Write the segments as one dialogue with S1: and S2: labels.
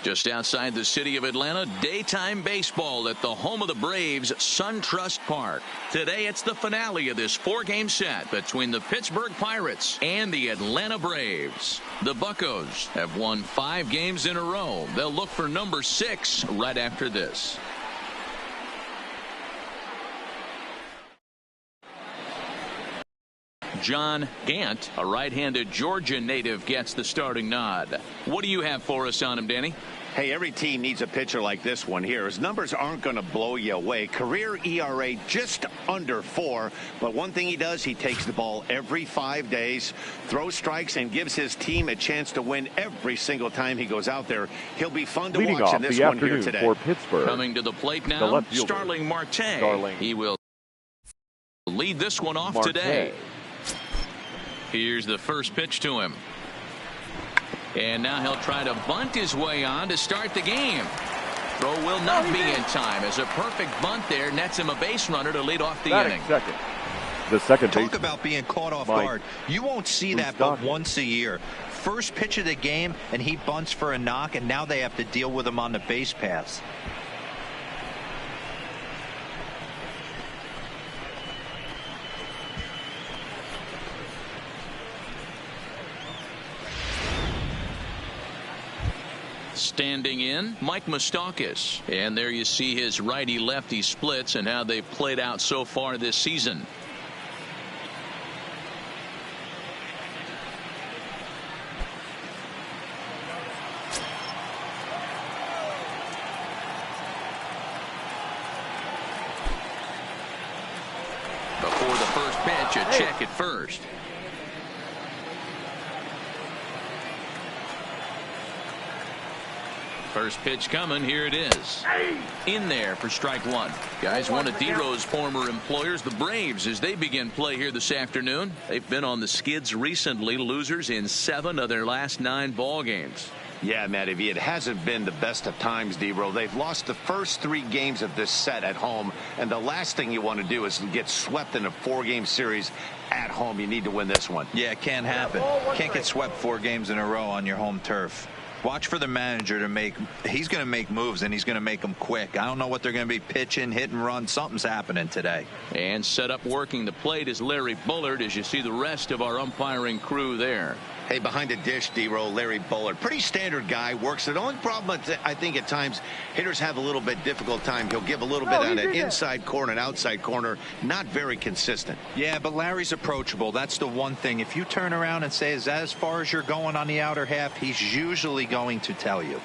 S1: Just outside the city of Atlanta, daytime baseball at the home of the Braves, SunTrust Park. Today, it's the finale of this 4-game set between the Pittsburgh Pirates and the Atlanta Braves. The Buccos have won 5 games in a row. They'll look for number 6 right after this. John Gant, a right-handed Georgia native, gets the starting nod. What do you have for us on him, Danny?
S2: Hey, every team needs a pitcher like this one here. His numbers aren't going to blow you away. Career ERA just under 4. But one thing he does, he takes the ball every 5 days, throws strikes, and gives his team a chance to win every single time he goes out there. He'll be fun to watch in this one here today.
S3: For Pittsburgh.
S1: Coming to the plate now, Starling Marte. He will lead this one off today. Here's the first pitch to him. And now he'll try to bunt his way on to start the game. Throw will not be in time as a perfect bunt there nets him a base runner to lead off the inning.
S3: The second
S4: Talk about being caught off guard. You won't see that but once a year. First pitch of the game, and he bunts for a knock, and now they have to deal with him on the base pass.
S1: Standing in, Mike Moustakas. And there you see his righty-lefty splits and how they've played out so far this season. Before the first pitch, a check at first. First pitch coming. Here it is. In there for strike 1. Guys, one of D-Row's former employers, the Braves, as they begin play here this afternoon. They've been on the skids recently, losers in 7 of their last 9 ball games.
S2: Yeah, Matty V, it hasn't been the best of times, D-Row. They've lost the first 3 games of this set at home, and the last thing you want to do is get swept in a 4-game series at home. You need to win this one.
S4: Yeah, it can't happen. Can't get swept 4 games in a row on your home turf. Watch for the manager to make. He's going to make moves, and he's going to make them quick. I don't know what they're going to be pitching, hit and run. Something's happening today.
S1: And set up working the plate is Larry Bullard, as you see the rest of our umpiring crew there.
S2: Hey, behind the dish, D-Row, Larry Bullard. Pretty standard guy, works. The only problem, I think, at times, hitters have a little bit difficult time. He'll give a little bit on an inside corner and outside corner. Not very consistent.
S4: Yeah, but Larry's approachable. That's the one thing. If you turn around and say, is that as far as you're going on the outer half, he's usually going to tell you.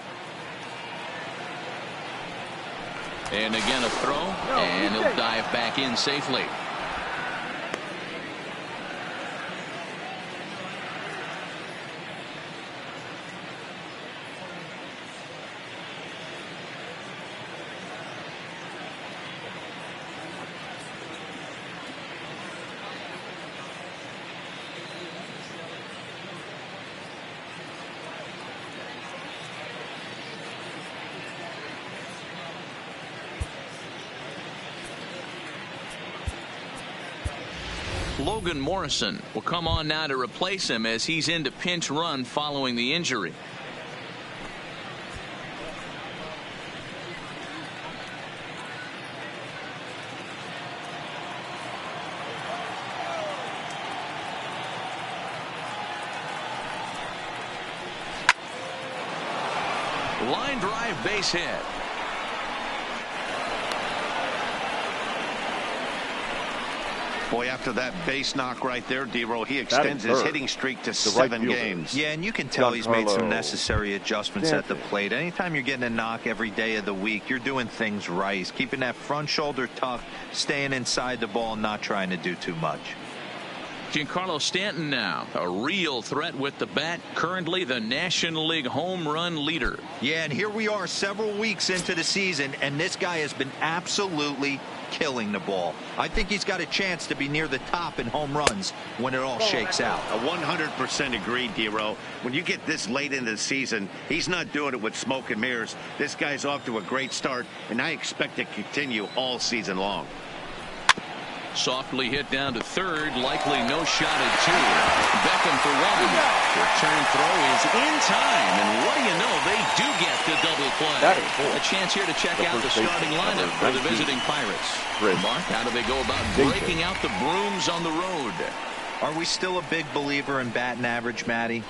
S1: And again, a throw, and he'll dive back in safely. Logan Morrison will come on now to replace him as he's into pinch run following the injury. Line drive, base hit.
S2: Boy, after that base knock right there, D-Row, he extends his hitting streak to 7 games.
S4: Yeah, and you can tell he's made some necessary adjustments at the plate. Anytime you're getting a knock every day of the week, you're doing things right. He's keeping that front shoulder tucked, staying inside the ball, not trying to do too much.
S1: Giancarlo Stanton now, a real threat with the bat, currently the National League home run leader.
S4: Yeah, and here we are several weeks into the season, and this guy has been absolutely killing the ball. I think he's got a chance to be near the top in home runs when it all shakes out.
S2: 100% agreed, D-Row. When you get this late into the season, he's not doing it with smoke and mirrors. This guy's off to a great start, and I expect to continue all season long.
S1: Softly hit down to third, likely no shot at 2. Beckham for 1. Return throw is in time, and what do you know, they do get the double play. A chance here to check out the starting lineup for the visiting Pirates. Mark, how do they go about breaking out the brooms on the road?
S4: Are we still a big believer in batting average, Matty?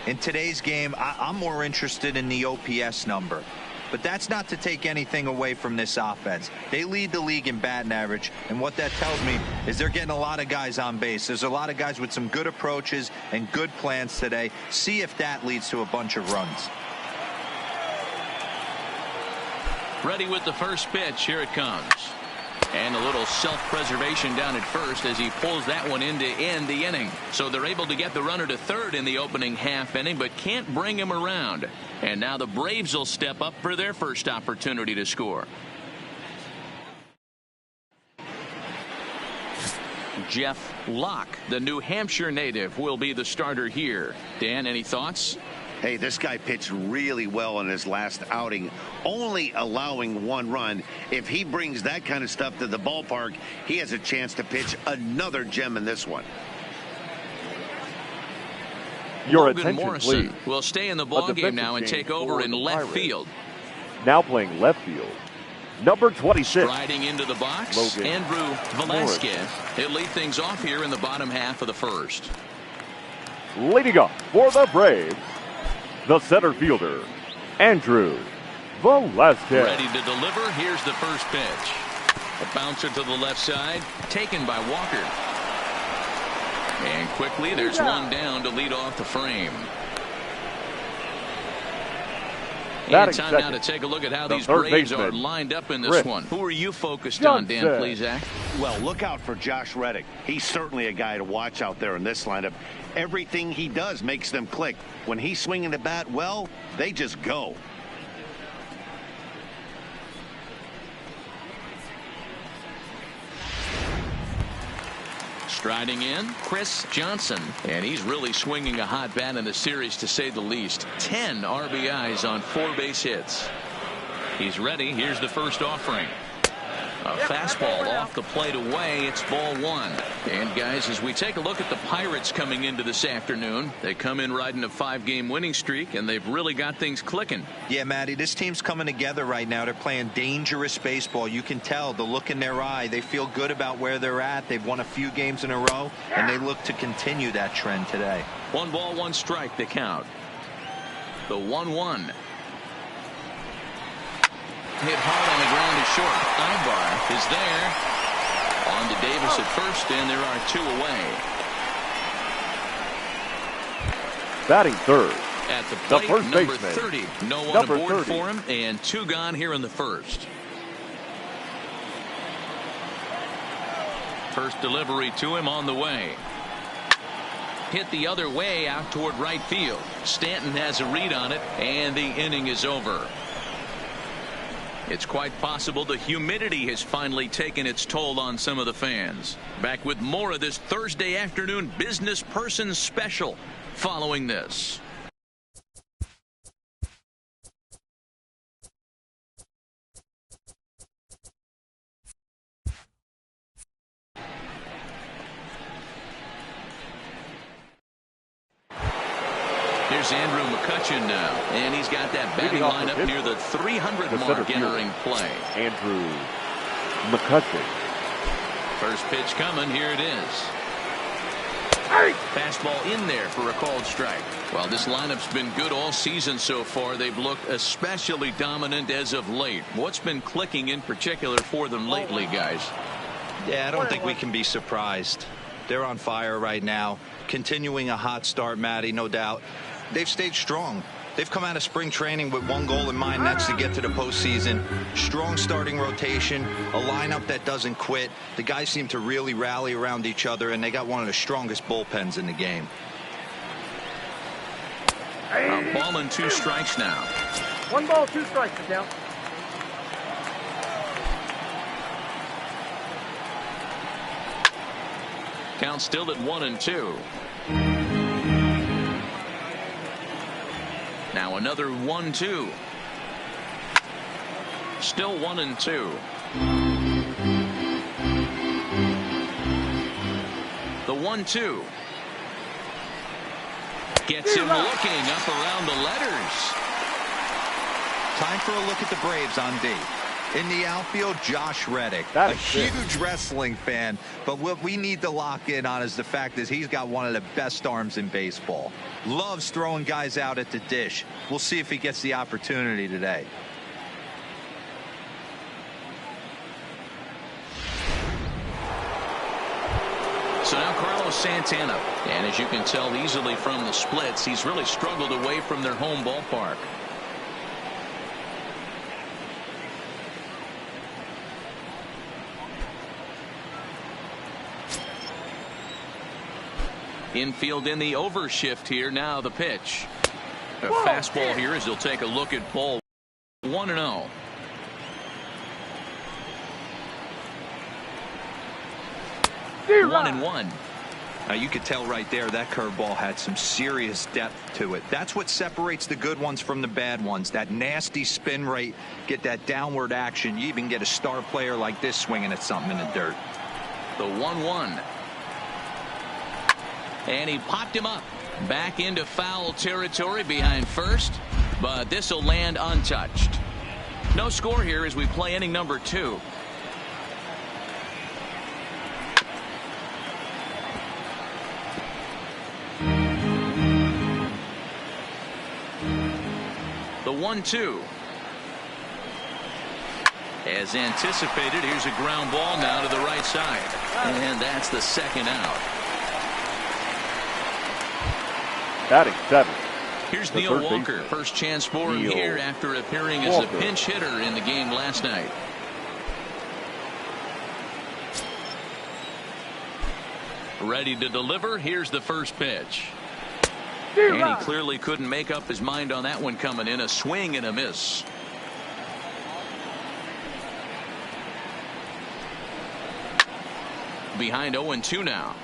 S4: In today's game, I'm more interested in the OPS number. But that's not to take anything away from this offense. They lead the league in batting average, and what that tells me is they're getting a lot of guys on base. There's a lot of guys with some good approaches and good plans today. See if that leads to a bunch of runs.
S1: Ready with the first pitch. Here it comes. And a little self-preservation down at first as he pulls that one in to end the inning. So they're able to get the runner to third in the opening half inning, but can't bring him around. And now the Braves will step up for their first opportunity to score. Jeff Locke, the New Hampshire native, will be the starter here. Dan, any thoughts?
S2: Hey, this guy pitched really well in his last outing, only allowing 1 run. If he brings that kind of stuff to the ballpark, he has a chance to pitch another gem in this one.
S3: Your
S1: Logan
S3: attention,
S1: Morrison
S3: please.
S1: will stay in the ballgame now and take over in left field.
S3: Now playing left field, number 26.
S1: Striding into the box,
S3: Logan
S1: Andrew Velasquez. He'll lead things off here in the bottom half of the first.
S3: Leading up for the Braves, the center fielder, Andrew Velasquez.
S1: Ready to deliver. Here's the first pitch. A bouncer to the left side, taken by Walker. And quickly, there's one down to lead off the frame. And time now to take a look at how these Braves are lined up in this one. Who are you focused on, Dan, please, Zach?
S2: Well, look out for Josh Reddick. He's certainly a guy to watch out there in this lineup. Everything he does makes them click. When he's swinging the bat, well, they just go.
S1: Striding in, Chris Johnson, and he's really swinging a hot bat in the series, to say the least. 10 RBIs on 4 base hits. He's ready. Here's the first offering. A fastball off the plate away. It's ball 1. And guys, as we take a look at the Pirates coming into this afternoon, they come in riding a 5-game winning streak, and they've really got things clicking.
S4: Yeah, Matty, this team's coming together right now. They're playing dangerous baseball. You can tell the look in their eye. They feel good about where they're at. They've won a few games in a row, and they look to continue that trend today.
S1: 1 ball, 1 strike, the count. The 1-1. Hit hard on the ground is short. Ibar is there. On to Davis at first, and there are 2 away.
S3: Batting third,
S1: at the plate,
S3: first
S1: number
S3: baseman,
S1: 30. No one aboard for him, and 2 gone here in the first. First delivery to him on the way. Hit the other way out toward right field. Stanton has a read on it, and the inning is over. It's quite possible the humidity has finally taken its toll on some of the fans. Back with more of this Thursday afternoon Business Person Special following this. Here's Andrew McCutchen now, and he's got that batting lineup near the 300 mark entering play.
S3: Andrew McCutchen.
S1: First pitch coming. Here it is. Fastball in there for a called strike. Well, this lineup's been good all season so far. They've looked especially dominant as of late. What's been clicking in particular for them lately, guys?
S4: Yeah, I don't think we can be surprised. They're on fire right now. Continuing a hot start, Matty, no doubt. They've stayed strong. They've come out of spring training with one goal in mind, that's to get to the postseason. Strong starting rotation, a lineup that doesn't quit. The guys seem to really rally around each other, and they got one of the strongest bullpens in the game.
S1: A ball and 2 strikes now.
S5: 1 ball, 2 strikes, down.
S1: Count still at 1-2. Now another 1-2. Still 1-2. The 1-2. Gets him looking up around the letters.
S4: Time for a look at the Braves on D. In the outfield, Josh Reddick, a huge wrestling fan, but what we need to lock in on is the fact that he's got one of the best arms in baseball. Loves throwing guys out at the dish. We'll see if he gets the opportunity today.
S1: So now Carlos Santana, and as you can tell easily from the splits, he's really struggled away from their home ballpark. Infield in the overshift here. Now the pitch. A fastball here as he'll take a look at ball 1-0. One and one.
S4: Now you could tell right there that curveball had some serious depth to it. That's what separates the good ones from the bad ones. That nasty spin rate, get that downward action. You even get a star player like this swinging at something in the dirt.
S1: The 1-1. And he popped him up. Back into foul territory behind first. But this will land untouched. No score here as we play inning number 2. The 1-2. As anticipated, here's a ground ball now to the right side. And that's the second out.
S3: Batting 7.
S1: Here's Neil Walker. First chance for him here after appearing as a pinch hitter in the game last night. Ready to deliver. Here's the first pitch. And he clearly couldn't make up his mind on that one coming in. A swing and a miss. Behind 0-2 now.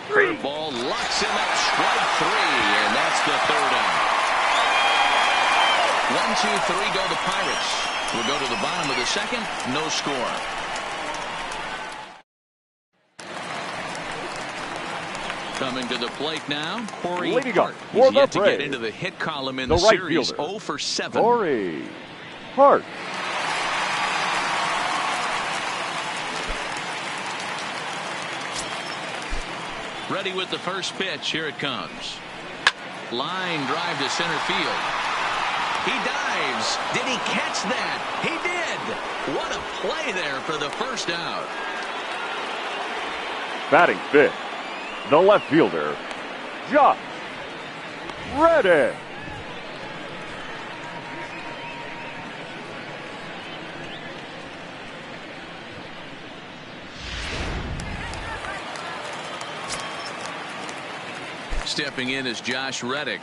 S1: Curveball locks him up. Strike 3, and that's the third out. 1-2-3 go the Pirates. We'll go to the bottom of the second. No score. Coming to the plate now, Corey Hart. He's yet to get into the hit column in the series. 0 for 7.
S3: Corey Hart.
S1: Ready with the first pitch. Here it comes. Line drive to center field. He dives. Did he catch that? He did. What a play there for the first out.
S3: Batting 5th, the left fielder, Josh Reddick.
S1: Stepping in is Josh Reddick,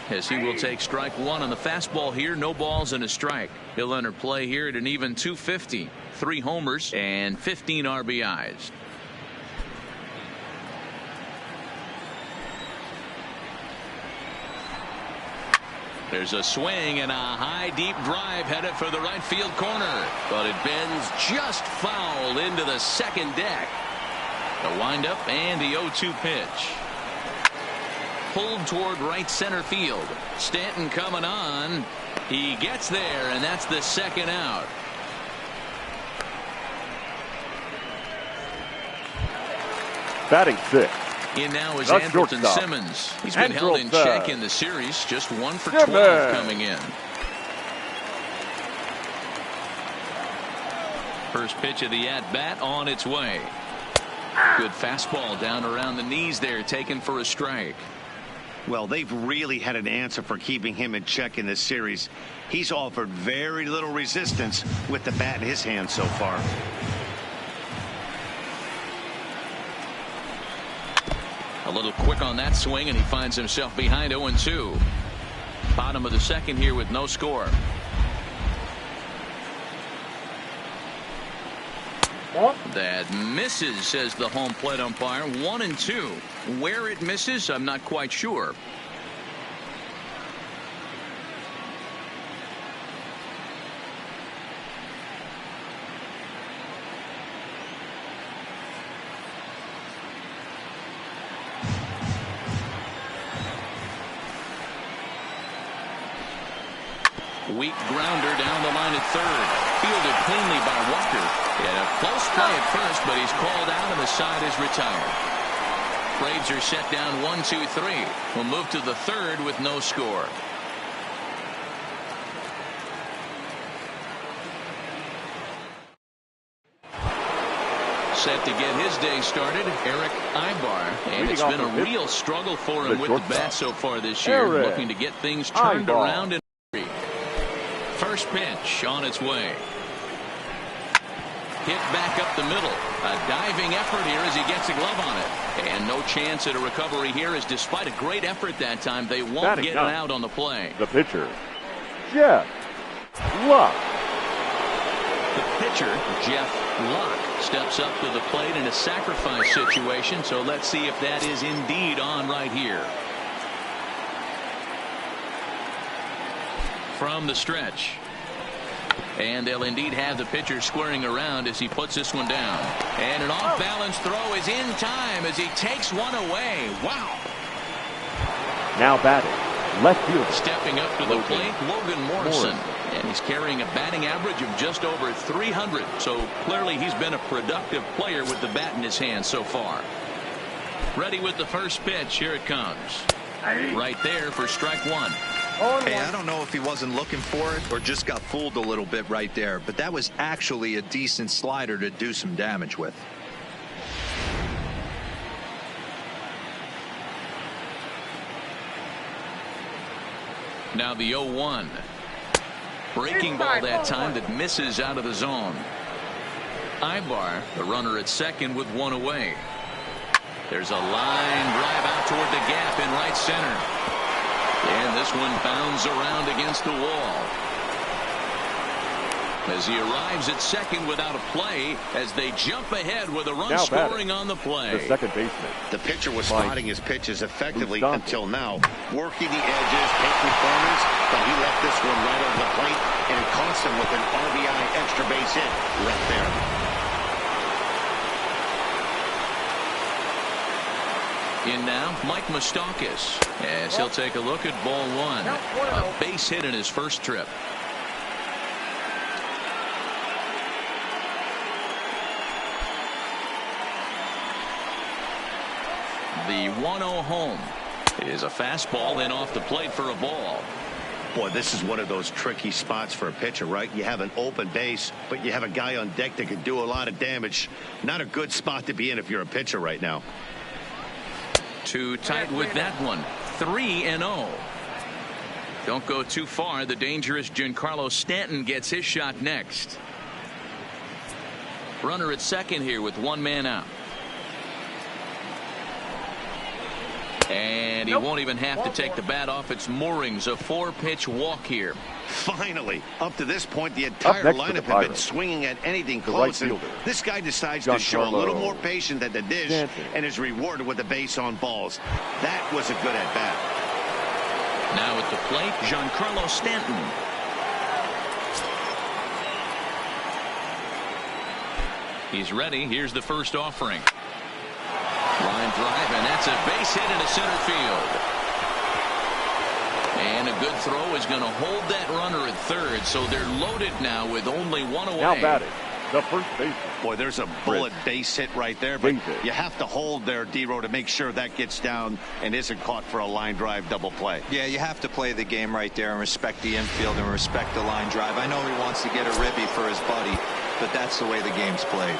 S1: as he will take strike 1 on the fastball here. No balls and a strike. He'll enter play here at an even 250. 3 homers and 15 RBIs. There's a swing and a high deep drive headed for the right field corner, but it bends just foul into the second deck. The windup and the 0-2 pitch. Pulled toward right center field. Stanton coming on. He gets there, and that's the second out.
S3: Batting 6th.
S1: In now is Andrelton Simmons. He's been held in check in the series. Just 1 for 12 coming in. First pitch of the at-bat on its way. Good fastball down around the knees there, taken for a strike.
S2: Well, they've really had an answer for keeping him in check in this series. He's offered very little resistance with the bat in his hand so far.
S1: A little quick on that swing, and he finds himself behind 0-2. Bottom of the second here with no score. That misses, says the home plate umpire. 1-2. Where it misses, I'm not quite sure. weak grounder down the line at third. Fielded cleanly by Walker. And a close play at first, but he's called out and the side is retired. Braves are set down 1-2-3. We'll move to the third with no score. Set to get his day started, Eric Ibar, and it's been a real struggle for him with the bat so far this year, looking to get things turned around. First pitch on its way. Hit back up the middle. A diving effort here as he gets a glove on it. And no chance at a recovery here, as despite a great effort that time, they won't get it out on the play.
S3: The pitcher, Jeff Locke.
S1: The pitcher, Jeff Locke, steps up to the plate in a sacrifice situation, so let's see if that is indeed on right here. From the stretch. And they'll indeed have the pitcher squaring around as he puts this one down. And an off-balance throw is in time as he takes one away. Wow.
S3: Now batting, left field.
S1: Stepping up to the plate, Logan Morrison. And he's carrying a batting average of just over 300. So clearly he's been a productive player with the bat in his hand so far. Ready with the first pitch. Here it comes. Right there for strike one.
S4: Hey, I don't know if he wasn't looking for it or just got fooled a little bit right there, but that was actually a decent slider to do some damage with.
S1: Now the 0-1. Breaking ball that time that misses out of the zone. Ibar, the runner at second with one away. There's a line drive out toward the gap in right center. And this one bounds around against the wall. As he arrives at second without a play, as they jump ahead with a run scoring on the play.
S3: The second baseman.
S2: The pitcher was spotting his pitches effectively until now, working the edges, taking corners, but he left this one right over the plate, and it cost him with an RBI extra base hit right there.
S1: In now, Mike Moustakas, as he'll take a look at ball one. A base hit in his first trip. The 1-0 home is a fastball in off the plate for a ball.
S2: Boy, this is one of those tricky spots for a pitcher, right? You have an open base, but you have a guy on deck that could do a lot of damage. Not a good spot to be in if you're a pitcher right now.
S1: Too tight with that one. 3-0. Don't go too far. The dangerous Giancarlo Stanton gets his shot next. Runner at second here with one man out. And he won't even have to take the bat off its moorings. A 4-pitch walk here.
S2: Finally, up to this point, the entire lineup had been swinging at anything close. And this guy decides to show a little more patience at the dish and is rewarded with a base on balls. That was a good at-bat.
S1: Now at the plate, Giancarlo Stanton. He's ready. Here's the first offering. Line drive, and that's a base hit into center field. And a good throw is going to hold that runner at third, so they're loaded now with only one away.
S3: Now batting, the first baseman.
S2: Boy, there's a bullet base hit right there, but you have to hold there, D-Row, to make sure that gets down and isn't caught for a line drive double play.
S4: Yeah, you have to play the game right there and respect the infield and respect the line drive. I know he wants to get a ribby for his buddy, but that's the way the game's played.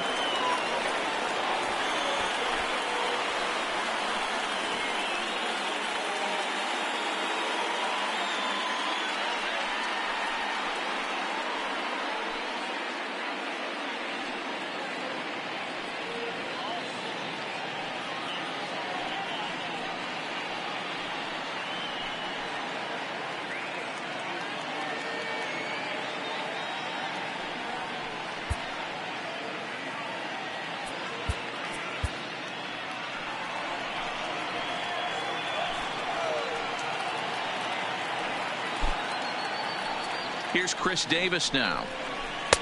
S1: Here's Chris Davis now,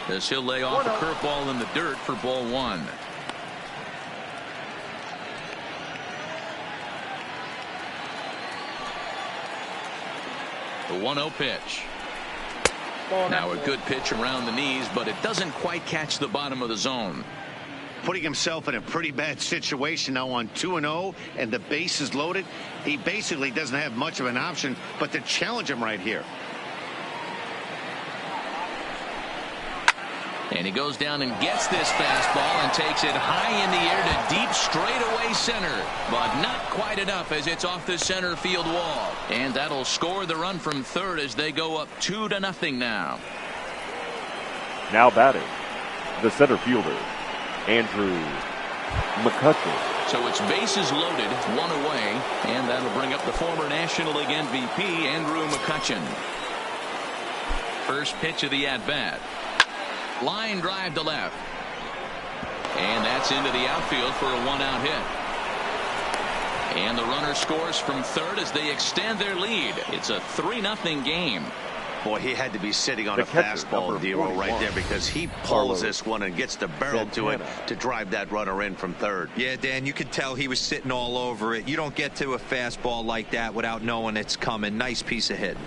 S1: as he'll lay off a curveball in the dirt for ball one. The 1-0 pitch. Now a good pitch around the knees, but it doesn't quite catch the bottom of the zone.
S2: Putting himself in a pretty bad situation now on 2-0, and the base is loaded. He basically doesn't have much of an option but to challenge him right here.
S1: And he goes down and gets this fastball and takes it high in the air to deep straightaway center, but not quite enough as it's off the center field wall. And that'll score the run from third as they go up 2-0 now.
S3: Now batting, the center fielder, Andrew McCutcheon.
S1: So it's bases loaded, one away, and that'll bring up the former National League MVP, Andrew McCutcheon. First pitch of the at-bat. Line drive to left. And that's into the outfield for a one-out hit. And the runner scores from third as they extend their lead. It's a 3-0 game.
S2: Boy, he had to be sitting on a fastball, Dero, right there, because he pulls this one and gets the barrel to it to drive that runner in from third.
S4: Yeah, Dan, you could tell he was sitting all over it. You don't get to a fastball like that without knowing it's coming. Nice piece of hitting.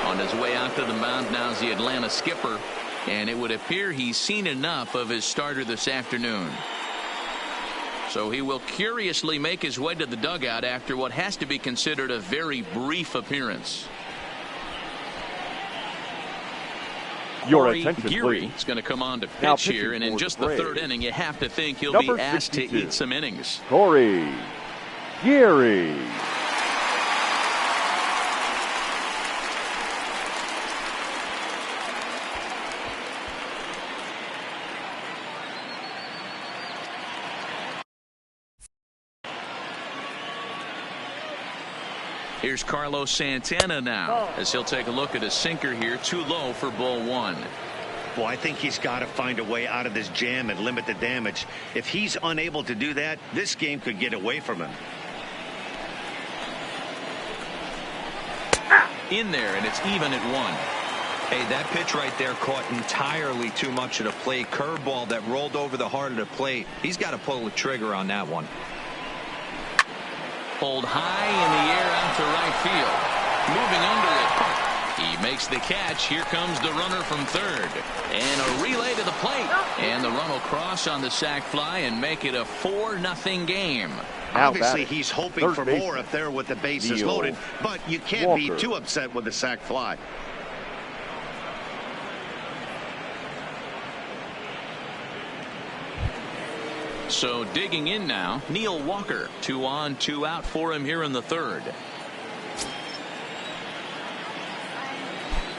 S1: On his way out to the mound now is the Atlanta skipper, and it would appear he's seen enough of his starter this afternoon. So he will curiously make his way to the dugout after what has to be considered a very brief appearance.
S3: Your attention,
S1: Geary
S3: please.
S1: is going to come on to pitch here, and in just the third inning, you have to think he'll be asked to eat some innings.
S3: Corey Geary.
S1: Here's Carlos Santana now as he'll take a look at a sinker here, too low for ball one.
S2: Well, I think he's got to find a way out of this jam and limit the damage. If he's unable to do that, this game could get away from him.
S1: In there, and it's even at one.
S4: Hey, that pitch right there caught entirely too much of the plate. Curveball that rolled over the heart of the plate. He's got to pull the trigger on that one.
S1: Pulled high in the air out to right field. Moving under it. He makes the catch. Here comes the runner from third. And a relay to the plate. And the run will cross on the sac fly and make it a 4-0 game.
S2: Obviously, he's hoping for more up there with the bases loaded, but you can't be too upset with the sac fly.
S1: So digging in now, Neil Walker. 2 on, 2 out for him here in the third.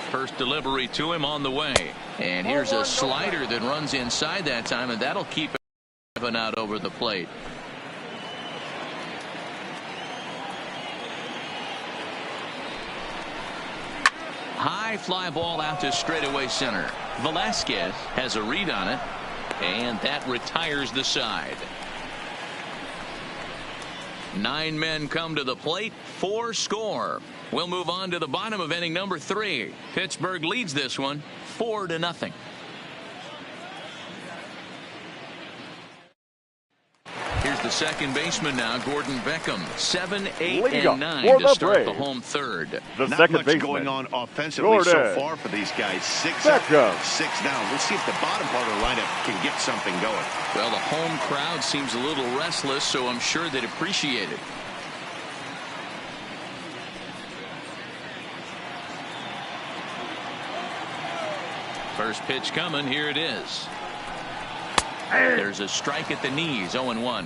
S1: First delivery to him on the way. And here's a slider that runs inside that time, and that'll keep him out over the plate. High fly ball out to straightaway center. Velasquez has a read on it. And that retires the side. 9 men come to the plate, 4 score. We'll move on to the bottom of inning number 3. Pittsburgh leads this one 4-0. Here's the second baseman now, Gordon Beckham. 7, 8, and 9 to start the home third.
S3: The
S2: Not
S3: second
S2: much
S3: baseman
S2: going on offensively so far for these guys. 6 up, 6 down. We'll see if the bottom part of the lineup can get something going.
S1: Well, the home crowd seems a little restless, so I'm sure they'd appreciate it. First pitch coming. Here it is. There's a strike at the knees. 0-1.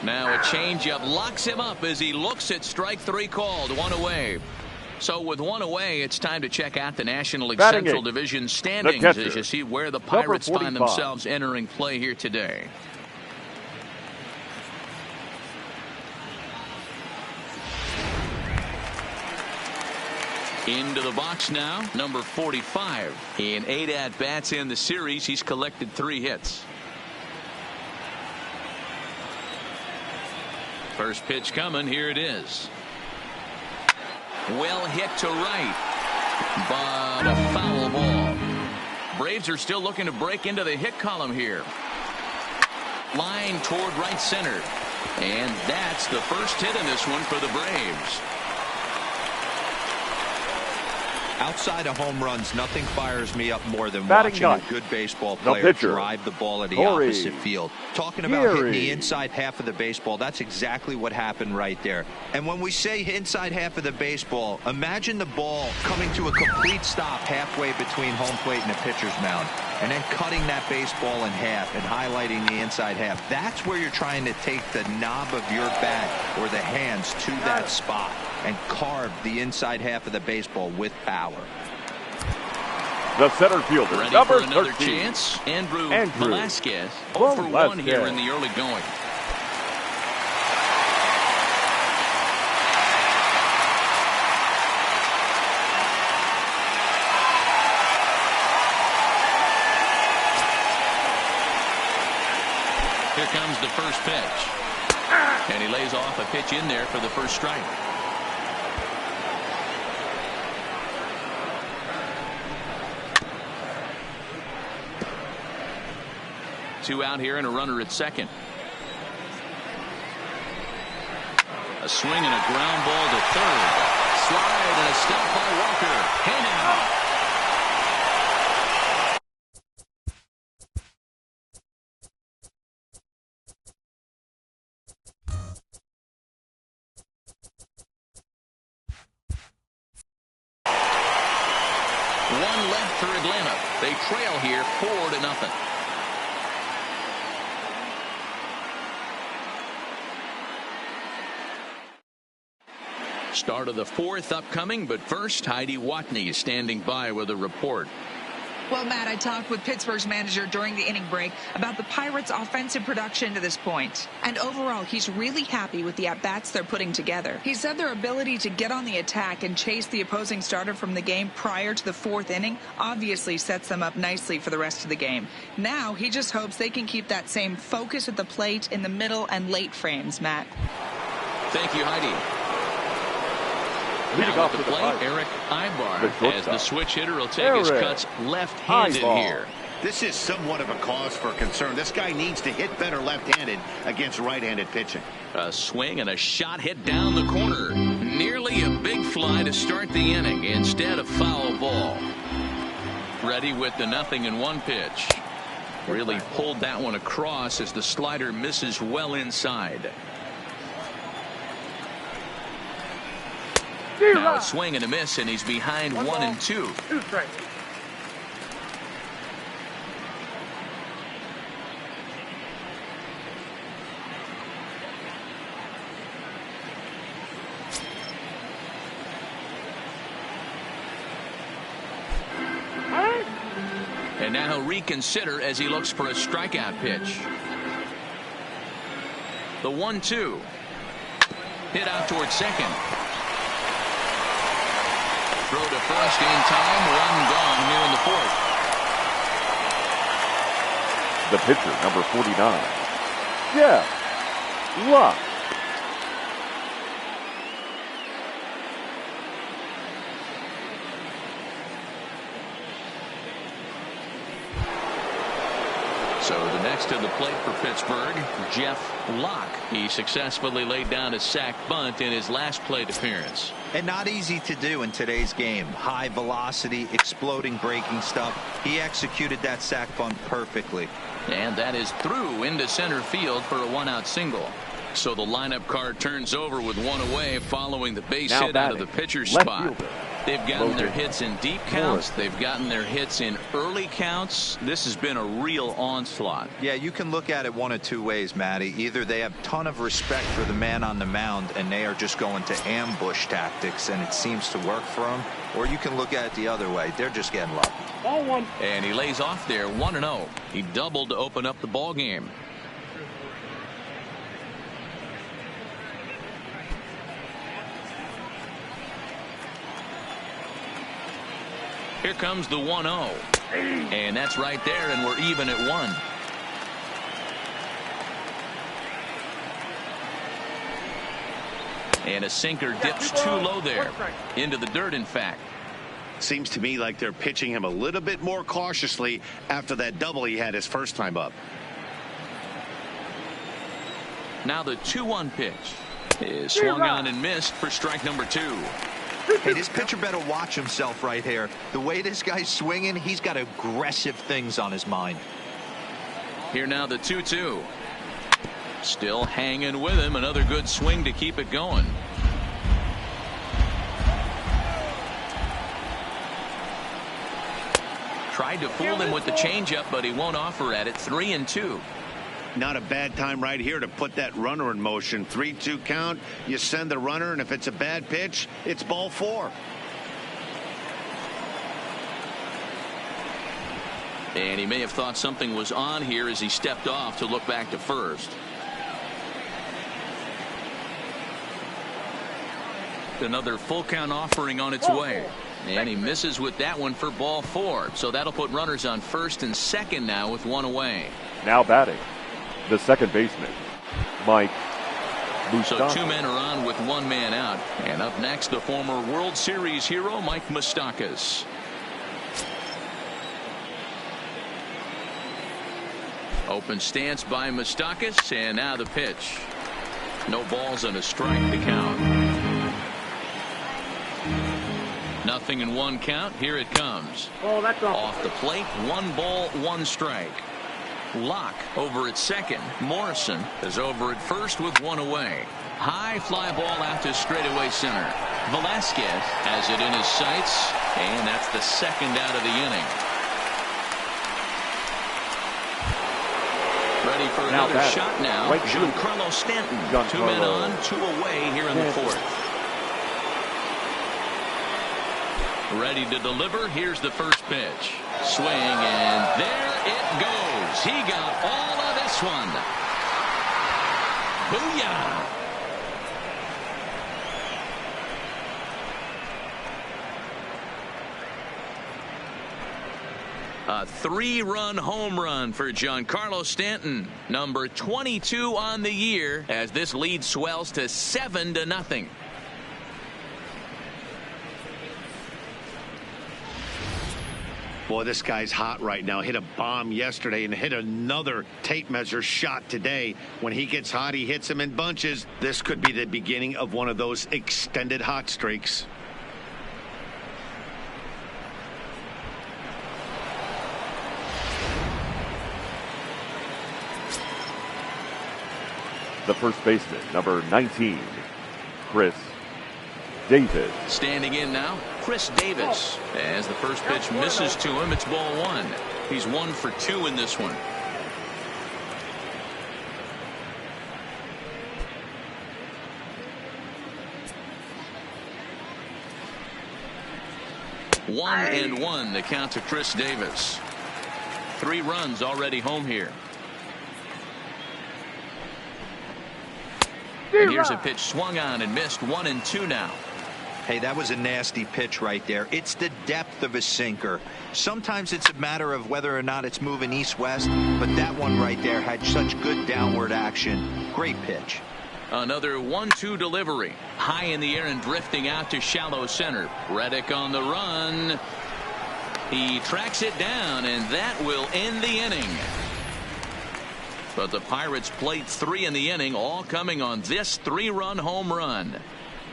S1: Now a changeup locks him up as he looks at strike 3 called. 1 away. So with 1 away, it's time to check out the National League Central Division standings as you see where the Pirates find themselves entering play here today. Into the box now, number 45. In 8 at-bats in the series, he's collected 3 hits. First pitch coming, here it is. Well hit to right, but a foul ball. Braves are still looking to break into the hit column here. Line toward right center. And that's the first hit in this one for the Braves.
S4: Outside of home runs, nothing fires me up more than
S3: Batting
S4: watching
S3: nut.
S4: a good baseball player drive the ball at the opposite field. Talking about hitting the inside half of the baseball, that's exactly what happened right there. And when we say inside half of the baseball, imagine the ball coming to a complete stop halfway between home plate and the pitcher's mound, and then cutting that baseball in half and highlighting the inside half. That's where you're trying to take the knob of your bat or the hands to that spot and carve the inside half of the baseball with power.
S3: The center fielder,
S1: ready
S3: number
S1: for another
S3: 13.
S1: chance. Andrew Velasquez, 0 for 1 here in the early going. Here comes the first pitch. And he lays off a pitch in there for the first strike. Two out here and a runner at second. A swing and a ground ball to third. Slide and a stop by Walker. Hey now. One left for Atlanta. They trail here 4-0. Start of the 4th upcoming, but first, Heidi Watney is standing by with a report.
S6: Well, Matt, I talked with Pittsburgh's manager during the inning break about the Pirates' offensive production to this point. And overall, he's really happy with the at-bats they're putting together. He said their ability to get on the attack and chase the opposing starter from the game prior to the 4th inning obviously sets them up nicely for the rest of the game. Now, he just hopes they can keep that same focus at the plate in the middle and late frames, Matt.
S1: Thank you, Heidi.
S3: Leading
S1: now
S3: off
S1: at the
S3: to the
S1: plate,
S3: plate,
S1: Eric Ibar, as the switch hitter will take his cuts left-handed here.
S2: This is somewhat of a cause for concern. This guy needs to hit better left-handed against right-handed pitching.
S1: A swing and a shot hit down the corner. Nearly a big fly to start the inning. Instead, a foul ball. Ready with the 0-1 pitch. Really pulled that one across as the slider misses well inside. Now a swing and a miss, and he's behind 1-2.
S5: 2 strikes.
S1: And now he'll reconsider as he looks for a strikeout pitch. The 1-2. Hit out towards second. Throw to first in time. Run gone here in the 4th.
S3: The pitcher, number 49. Jeff Luck.
S1: So the next to the plate for Pittsburgh, Jeff Locke. He successfully laid down a sac bunt in his last plate appearance.
S4: And not easy to do in today's game. High velocity, exploding breaking stuff. He executed that sac bunt perfectly.
S1: And that is through into center field for a 1-out single. So the lineup card turns over with 1 away following the base hit out of the pitcher's spot. They've gotten their hits in deep counts. They've gotten their hits in early counts. This has been a real onslaught.
S4: Yeah, you can look at it one of 2 ways, Matty. Either they have a ton of respect for the man on the mound and they are just going to ambush tactics and it seems to work for them, or you can look at it the other way. They're just getting lucky.
S5: Ball 1.
S1: And he lays off there 1-0. He doubled to open up the ball game. Here comes the 1-0. And that's right there, and we're even at 1. And a sinker dips too low there. Into the dirt, in fact.
S2: Seems to me like they're pitching him a little bit more cautiously after that double he had his first time up.
S1: Now the 2-1 pitch is swung on and missed for strike number 2.
S4: Hey, this pitcher better watch himself right here. The way this guy's swinging, he's got aggressive things on his mind.
S1: Here now the 2-2. Still hanging with him. Another good swing to keep it going. Tried to fool him with the changeup, but he won't offer at it. 3-2.
S2: Not a bad time right here to put that runner in motion. 3-2 count. You send the runner, and if it's a bad pitch, it's ball 4.
S1: And he may have thought something was on here as he stepped off to look back to first. Another full count offering on its way. And he misses with that one for ball 4. So that'll put runners on first and second now with 1 away.
S3: Now batting, the second baseman, Mike Moustakas.
S1: So 2 men are on with 1 man out. And up next, the former World Series hero, Mike Moustakas. Open stance by Moustakas, and now the pitch. No balls and a strike to count. 0-1 count. Here it comes.
S5: Oh, that's
S1: off the plate. 1 ball, 1 strike. Locke over at second. Morrison is over at first with 1 away. High fly ball out to straightaway center. Velasquez has it in his sights, and that's the second out of the inning. Ready for another shot now. Giancarlo Stanton. 2 men on, 2 away here in the 4th. Ready to deliver. Here's the first pitch. Swing, and there it goes. He got all of this one. Booyah! A 3-run home run for Giancarlo Stanton. Number 22 on the year as this lead swells to 7-0.
S2: Boy, this guy's hot right now. Hit a bomb yesterday and hit another tape measure shot today. When he gets hot, he hits them in bunches. This could be the beginning of one of those extended hot streaks.
S3: The first baseman, number 19, Chris Davis.
S1: Standing in now, Chris Davis. As the first pitch misses to him, it's ball 1. He's 1 for 2 in this one. One and 1 the count to Chris Davis. 3 runs already home here. And here's a pitch swung on and missed. 1-2 now.
S4: Hey, that was a nasty pitch right there. It's the depth of a sinker. Sometimes it's a matter of whether or not it's moving east-west, but that one right there had such good downward action. Great pitch.
S1: Another 1-2 delivery. High in the air and drifting out to shallow center. Reddick on the run. He tracks it down, and that will end the inning. But the Pirates played 3 in the inning, all coming on this 3-run home run.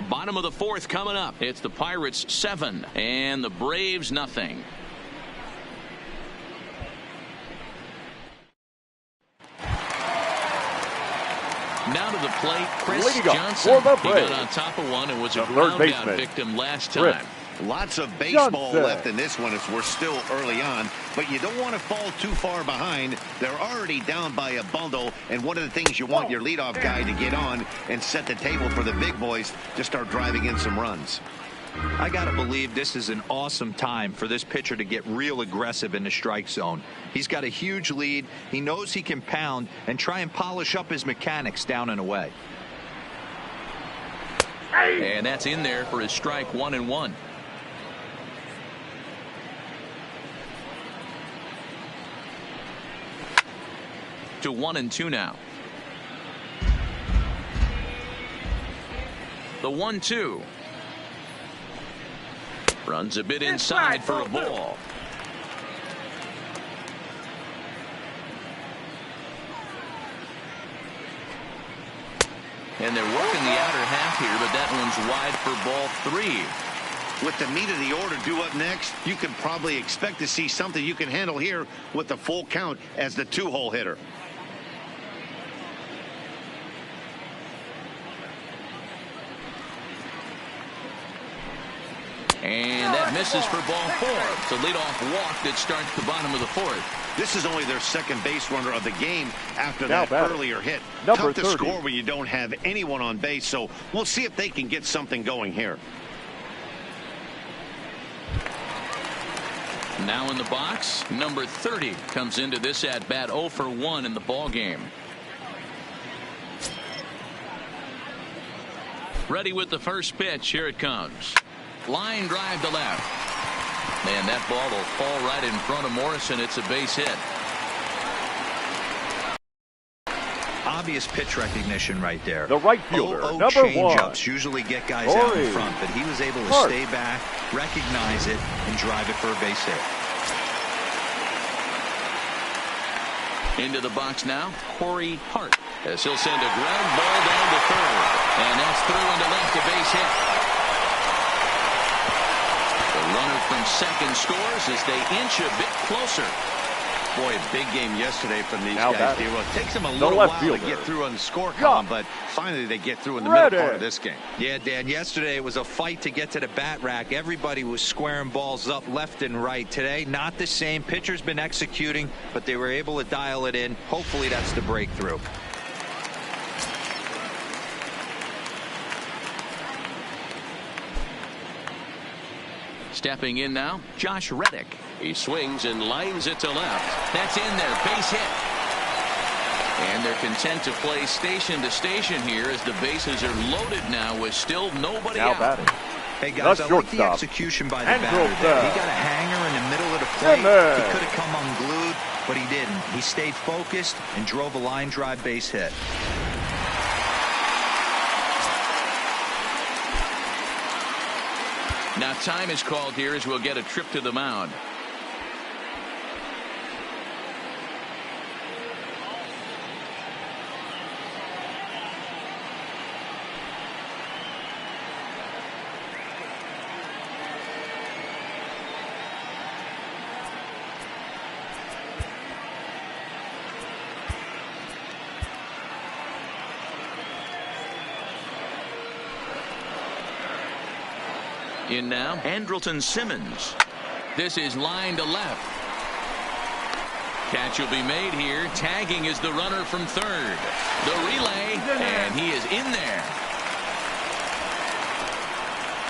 S1: Bottom of the 4th coming up. It's the Pirates 7 and the Braves nothing. Now to the plate, Chris Johnson. He got on top of one and was a ground out victim last time.
S2: Lots of baseball left in this one as we're still early on, but you don't want to fall too far behind. They're already down by a bundle, and one of the things you want your leadoff guy to get on and set the table for the big boys to start driving in some runs.
S4: I gotta believe this is an awesome time for this pitcher to get real aggressive in the strike zone. He's got a huge lead. He knows he can pound and try and polish up his mechanics down and away.
S1: And that's in there for his strike 1-1. to 1-2 now. The 1-2. Runs a bit inside for a ball. And they're working the outer half here, but that one's wide for ball 3.
S2: With the meat of the order due up next, you can probably expect to see something you can handle here with the full count as the 2-hole hitter.
S1: And that misses for ball 4. The leadoff walk that starts the bottom of the 4th.
S2: This is only their second base runner of the game after
S3: Now
S2: that earlier hit.
S3: Number
S2: Tough to
S3: 30.
S2: score when you don't have anyone on base, so we'll see if they can get something going here.
S1: Now in the box, number 30 comes into this at bat 0 for 1 in the ball game. Ready with the first pitch. Here it comes. Line drive to left. Man, that ball will fall right in front of Morrison. It's a base hit.
S4: Obvious pitch recognition right there.
S3: The right fielder, number 1.
S4: Changeups usually get guys out in front, but he was able to stay back, recognize it, and drive it for a base hit.
S1: Into the box now, Corey Hart, as he'll send a ground ball down to third. And that's through into left, a base hit. The runner from second scores as they inch a bit closer.
S2: Boy, a big game yesterday from these guys. It takes them a little while to get through on the score column, but finally they get through in the middle part of this game.
S4: Yeah, Dan, yesterday it was a fight to get to the bat rack. Everybody was squaring balls up left and right. Today, not the same. Pitcher's been executing, but they were able to dial it in. Hopefully that's the breakthrough.
S1: Stepping in now, Josh Reddick. He swings and lines it to left. That's in there, base hit. And they're content to play station to station here as the bases are loaded now with still nobody out.
S3: Batting.
S4: Hey guys, I like the execution by the batter there. He got a hanger in the middle of the plate. He could have come unglued, but he didn't. He stayed focused and drove a line drive base hit.
S1: Now time is called here as we'll get a trip to the mound. In now, Andrelton Simmons. This is line to left. Catch will be made here. Tagging is the runner from third. The relay, and he is in there.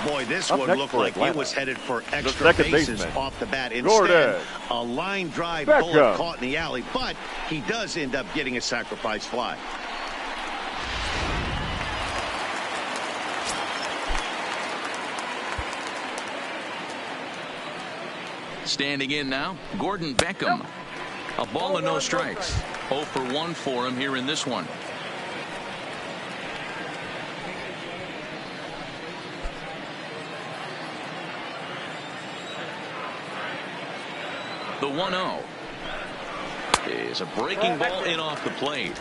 S2: Boy, this one looked like he was headed for extra bases off the bat. Instead, a line drive bullet caught in the alley, but he does end up getting a sacrifice fly.
S1: Standing in now, Gordon Beckham. A ball and no strikes. 0 for 1 for him here in this one. The 1-0 is a breaking ball in off the plate.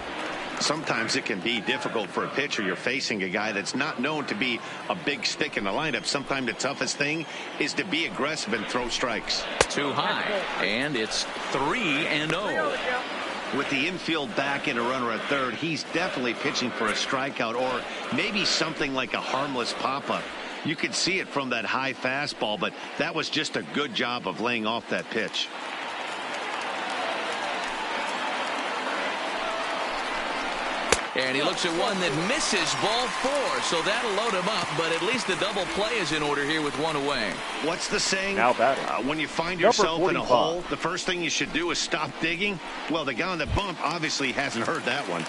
S2: Sometimes it can be difficult for a pitcher. You're facing a guy that's not known to be a big stick in the lineup. Sometimes the toughest thing is to be aggressive and throw strikes.
S1: Too high, and it's 3-0.
S2: With the infield back and a runner at third, he's definitely pitching for a strikeout or maybe something like a harmless pop-up. You could see it from that high fastball, but that was just a good job of laying off that pitch.
S1: And he looks at one that misses ball 4, so that'll load him up, but at least the double play is in order here with one away.
S2: What's the saying?
S3: Now batting.
S2: When you find yourself in a hole, the first thing you should do is stop digging. Well, the guy on the bump obviously hasn't heard that one.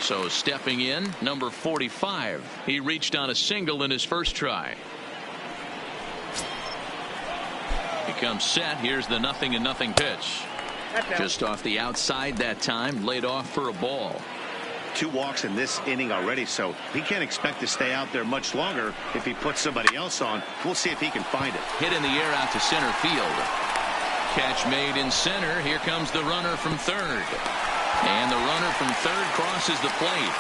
S1: So stepping in, number 45. He reached on a single in his first try. He comes set. Here's the 0-0 pitch. Just off the outside that time, laid off for a ball.
S2: 2 walks in this inning already, so he can't expect to stay out there much longer if he puts somebody else on. We'll see if he can find it.
S1: Hit in the air out to center field. Catch made in center. Here comes the runner from third. And the runner from third crosses the plate.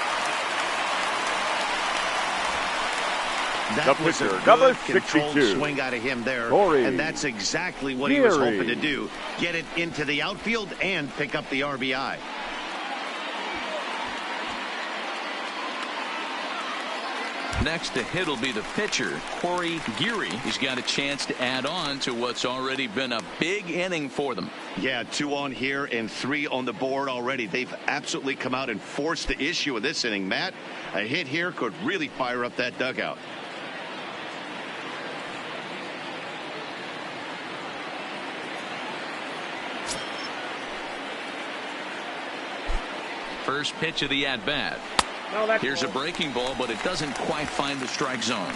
S2: That was a good controlled swing out of him there. And that's exactly what he was hoping to do. Get it into the outfield and pick up the RBI.
S1: Next to hit will be the pitcher, Corey Geary. He's got a chance to add on to what's already been a big inning for them.
S2: Yeah, 2 on here and 3 on the board already. They've absolutely come out and forced the issue of this inning, Matt. A hit here could really fire up that dugout.
S1: First pitch of the at-bat. Here's a breaking ball, but it doesn't quite find the strike zone.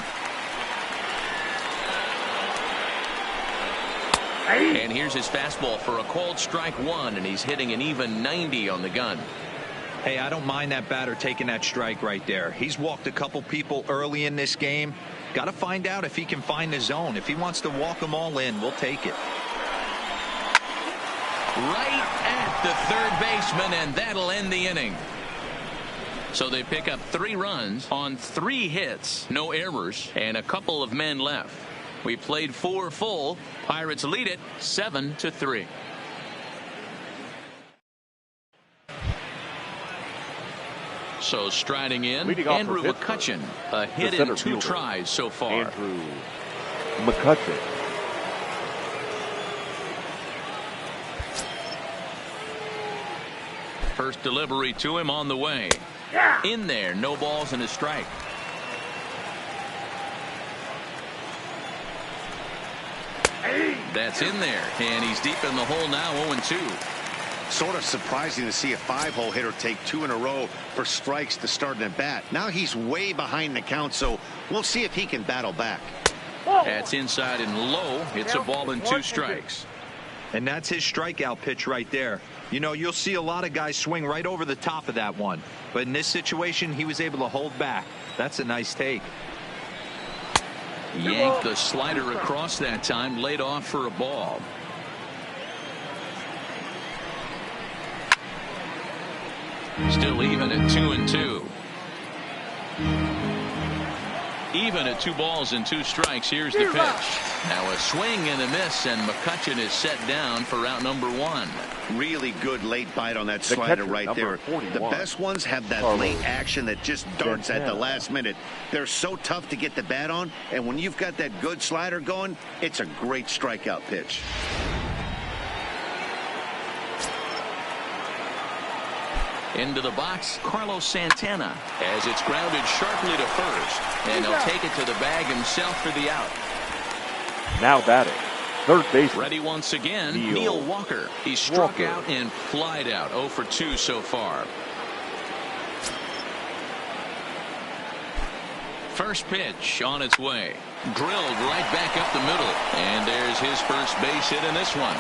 S1: And here's his fastball for a called strike 1, and he's hitting an even 90 on the gun.
S4: Hey, I don't mind that batter taking that strike right there. He's walked a couple people early in this game. Got to find out if he can find the zone. If he wants to walk them all in, we'll take it.
S1: Right at the third baseman, and that'll end the inning. So they pick up 3 runs on 3 hits, no errors, and a couple of men left. We played 4 full. Pirates lead it 7-3. So striding in, Andrew McCutchen, a hit in 2 tries so far.
S3: Andrew McCutchen.
S1: First delivery to him on the way. In there, no balls and a strike. That's in there, and he's deep in the hole now, 0-2.
S2: Sort of surprising to see a 5-hole hitter take 2 in a row for strikes to start an at-bat. Now he's way behind the count, so we'll see if he can battle back.
S1: That's inside and low. It's a ball and 2 strikes.
S4: And that's his strikeout pitch right there. You know, you'll see a lot of guys swing right over the top of that one. But in this situation, he was able to hold back. That's a nice take.
S1: Yanked the slider across that time, laid off for a ball. Still even at 2-2. Even at 2 balls and 2 strikes. Here's the pitch. Now a swing and a miss, and McCutchen is set down for out number 1.
S2: Really good late bite on that slider right there. The best ones have that late action that just darts at the last minute. They're so tough to get the bat on, and when you've got that good slider going, it's a great strikeout pitch.
S1: Into the box, Carlos Santana, as it's grounded sharply to first, and he'll take it to the bag himself for the out.
S3: Now batting, third base.
S1: Ready once again, Neil Walker. He struck out and flied out, 0 for 2 so far. First pitch on its way. Drilled right back up the middle, and there's his first base hit in this one.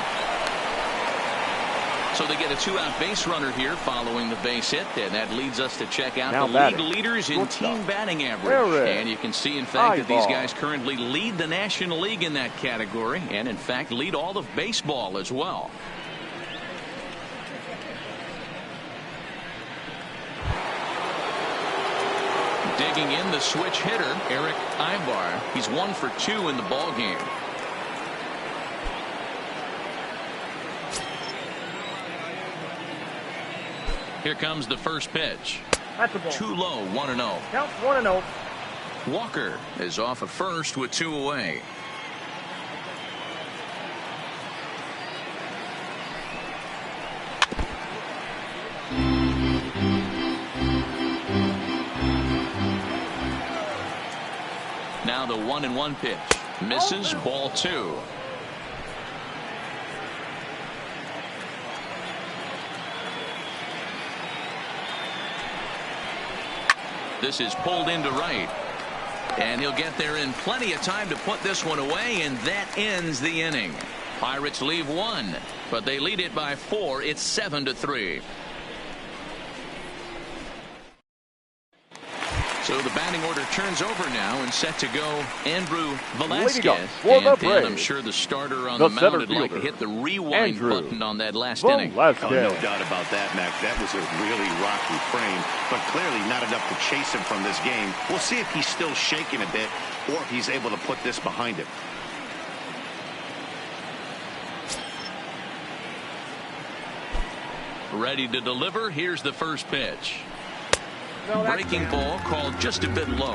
S1: So they get a 2-out base runner here following the base hit, and that leads us to check out the league leaders in team batting average. And you can see, in fact, that these guys currently lead the National League in that category, and in fact lead all of baseball as well. Digging in, the switch hitter, Eric Ibar. He's 1 for 2 in the ball game. Here comes the first pitch.
S5: That's a ball.
S1: Too low, 1-0.
S5: Count 1-0.
S1: Walker is off at first with 2 away. Now the 1-1 pitch. Misses, ball 2. This is pulled into right. And he'll get there in plenty of time to put this one away, and that ends the inning. Pirates leave 1. but they lead it by 4. It's 7-3. So the batting order turns over now and set to go Andrew Velasquez. And I'm sure the starter on the mound would like to hit the rewind button on that last inning.
S2: Oh, no doubt about that, Mac. That was a really rocky frame, but clearly not enough to chase him from this game. We'll see if he's still shaking a bit or if he's able to put this behind him.
S1: Ready to deliver. Here's the first pitch. Breaking ball called just a bit low.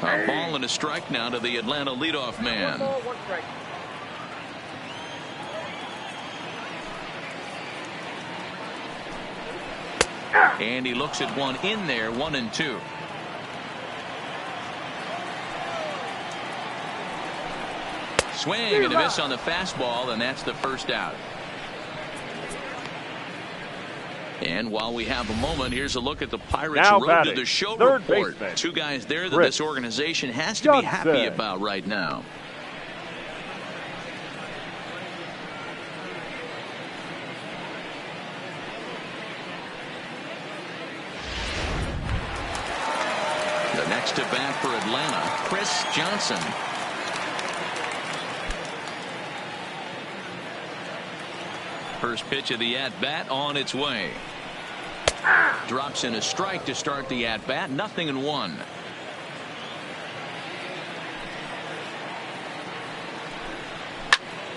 S1: A ball and a strike now to the Atlanta leadoff man. And he looks at one in there, 1-2. Swing and a miss on the fastball, and that's the first out. And while we have a moment, here's a look at the Pirates' road to the show report. Two guys there that this organization has to be happy about right now. The next to bat for Atlanta, Chris Johnson. First pitch of the at-bat on its way. Drops in a strike to start the at-bat. 0-1.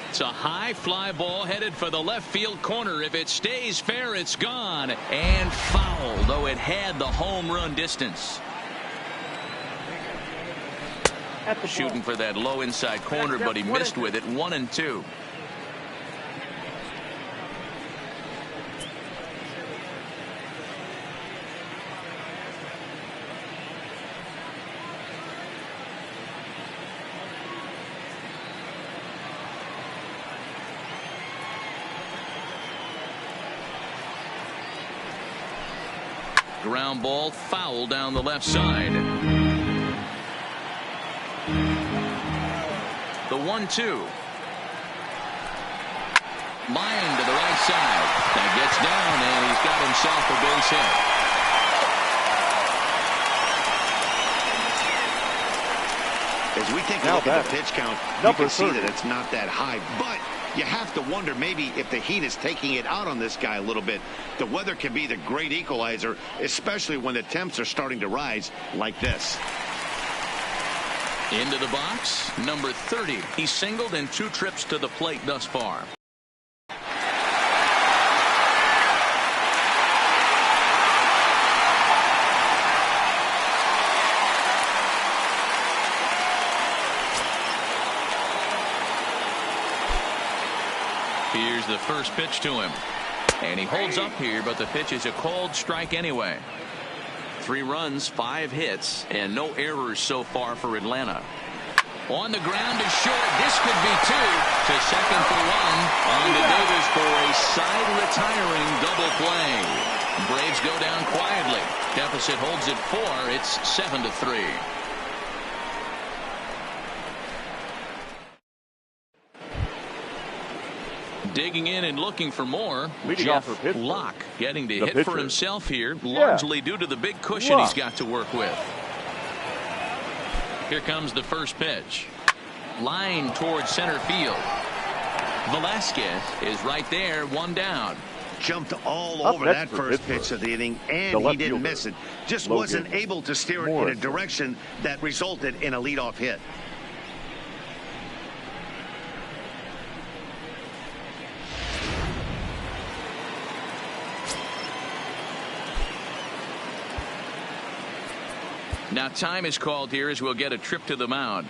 S1: It's a high fly ball headed for the left field corner. If it stays fair, it's gone. And foul, though it had the home run distance. Shooting for that low inside corner, but he missed with it. 1-2. Ground ball foul down the left side. The 1-2. Line to the right side. That gets down, and he's got himself a base hit.
S2: As we take a look at the pitch count, you can see that it's not that high, but you have to wonder maybe if the heat is taking it out on this guy a little bit. The weather can be the great equalizer, especially when the temps are starting to rise like this.
S1: Into the box, number 30. He's singled in 2 trips to the plate thus far. Here's the first pitch to him. And he holds up here, but the pitch is a called strike anyway. 3 runs, 5 hits, and no errors so far for Atlanta. On the ground is short. This could be 2. To second for 1. On to Davis for a side retiring double play. Braves go down quietly. Deficit holds at 4. It's 7-3. Digging in and looking for more. Jeff Locke getting to hit for himself here, largely due to the big cushion he's got to work with. Here comes the first pitch. Line towards center field. Velasquez is right there, 1 down.
S2: Jumped all over that first pitch of the inning, and he didn't miss it. Just wasn't able to steer it in a direction that resulted in a leadoff hit.
S1: Now time is called here as we'll get a trip to the mound.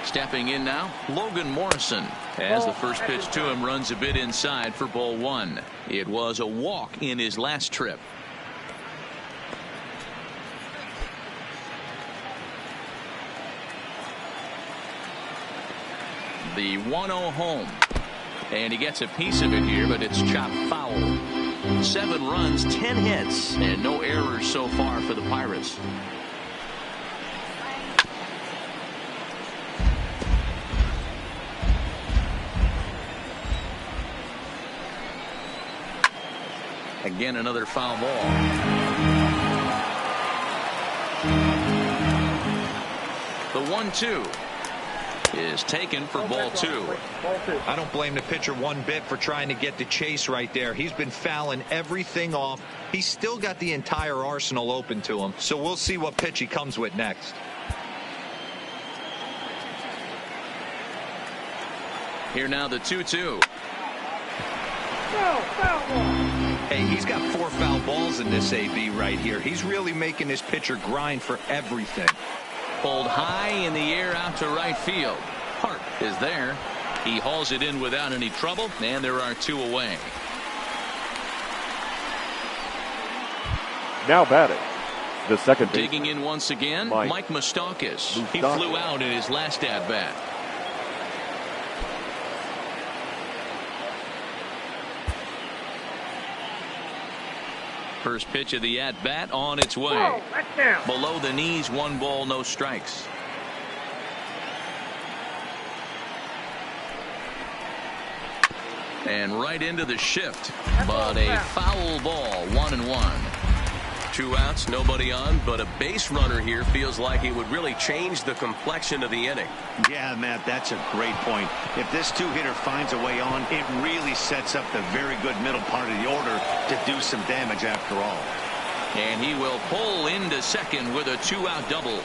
S1: Stepping in now, Logan Morrison, as the first pitch to him runs a bit inside for ball 1. It was a walk in his last trip. The 1-0 home. And he gets a piece of it here, but it's chopped foul. 7 runs, 10 hits, and no errors so far for the Pirates. Again, another foul ball. The 1-2 is taken for ball 2.
S4: I don't blame the pitcher one bit for trying to get the chase right there. He's been fouling everything off. He's still got the entire arsenal open to him. So we'll see what pitch he comes with next.
S1: Here now the 2-2.
S5: Foul ball.
S4: Hey, he's got 4 foul balls in this AB right here. He's really making this pitcher grind for everything.
S1: Pulled high in the air out to right field. Hart is there. He hauls it in without any trouble, and there are 2 away.
S3: Now batting, the second baseman.
S1: Digging in once again, Mike Moustakas. He flew out in his last at-bat. First pitch of the at-bat on its way.
S5: Whoa, that's down.
S1: Below the knees, 1 ball, no strikes. And right into the shift. But a foul ball, 1-1. 2 outs, nobody on, but a base runner here feels like it would really change the complexion of the inning.
S2: Yeah, Matt, that's a great point. If this 2-hitter finds a way on, it really sets up the very good middle part of the order to do some damage after all.
S1: And he will pull into second with a 2-out double.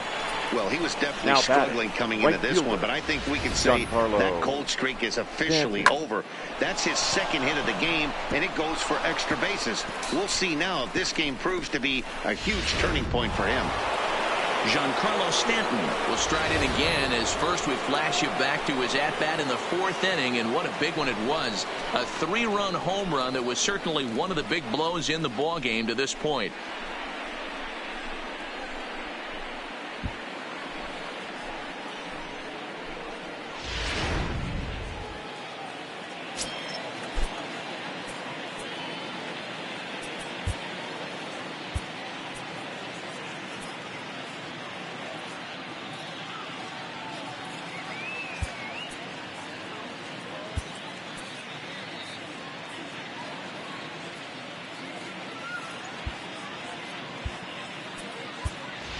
S2: Well, he was definitely struggling coming into this one, but I think we can say that cold streak is officially over. That's his second hit of the game, and it goes for extra bases. We'll see now if this game proves to be a huge turning point for him.
S1: Giancarlo Stanton will stride in again as first we flash you back to his at-bat in the 4th inning, and what a big one it was. A 3-run home run that was certainly one of the big blows in the ballgame to this point.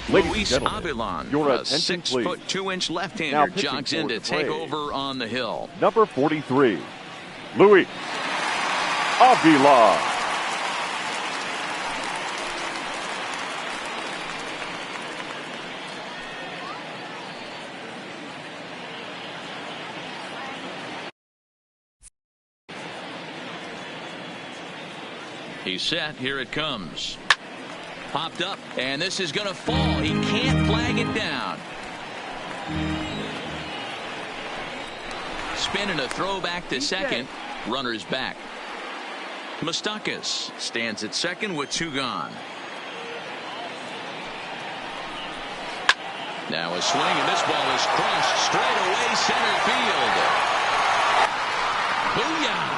S1: Luis Avilan,
S3: your
S1: a
S3: attention,
S1: 6-foot 2-inch left-hander, jogs in to take over on the hill.
S3: Number 43, Luis Avilan.
S1: He's set. Here it comes. Popped up, and this is going to fall. He can't flag it down. Spin and a throw back to second. Runner's back. Moustakas stands at second with 2 gone. Now a swing, and this ball is crossed straight away center field. Booyah!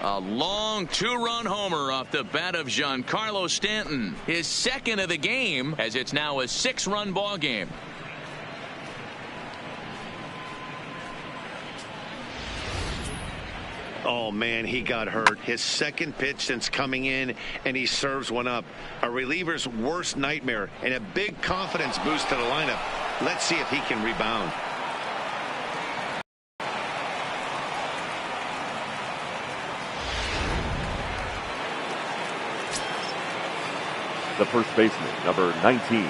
S1: A long 2-run homer off the bat of Giancarlo Stanton. His second of the game, as it's now a 6-run ball game.
S2: Oh, man, he got hurt. His second pitch since coming in, and he serves one up. A reliever's worst nightmare, and a big confidence boost to the lineup. Let's see if he can rebound.
S3: The first baseman, number 19,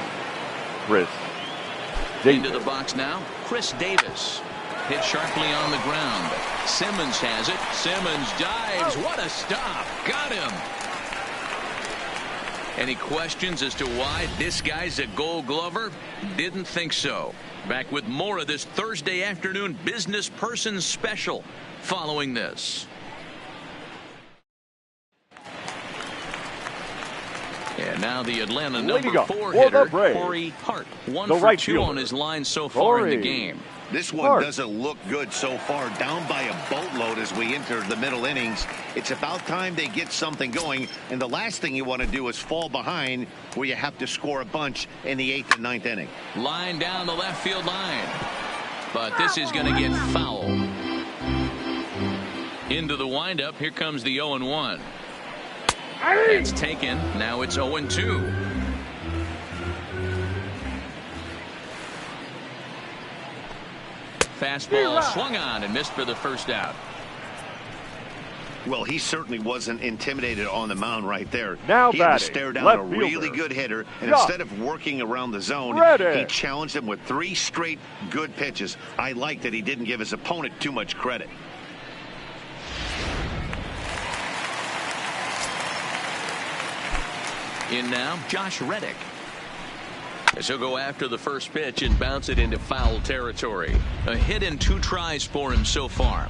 S3: Chris Davis.
S1: Into the box now, Chris Davis. Hit sharply on the ground. Simmons has it. Simmons dives. What a stop. Got him. Any questions as to why this guy's a Gold Glover? Didn't think so. Back with more of this Thursday afternoon Business Person Special following this. And now the Atlanta number 4 hitter, Corey Hart. 1 for 2 on his line so far in the game.
S2: This one doesn't look good so far. Down by a boatload as we enter the middle innings. It's about time they get something going. And the last thing you want to do is fall behind where you have to score a bunch in the 8th and 9th inning. Line down the left field line. But this is going to get foul. Into the windup. Here comes the 0-1. It's taken. Now it's 0-2. Fastball swung on and missed for the first out. Well, he certainly wasn't intimidated on the mound right there.
S3: Now
S2: he had to stare down a really good hitter, and instead of working around the zone, he challenged him with 3 straight good pitches. I like that he didn't give his opponent too much credit. In now, Josh Reddick. As he'll go after the first pitch and bounce it into foul territory. A hit in 2 tries for him so far.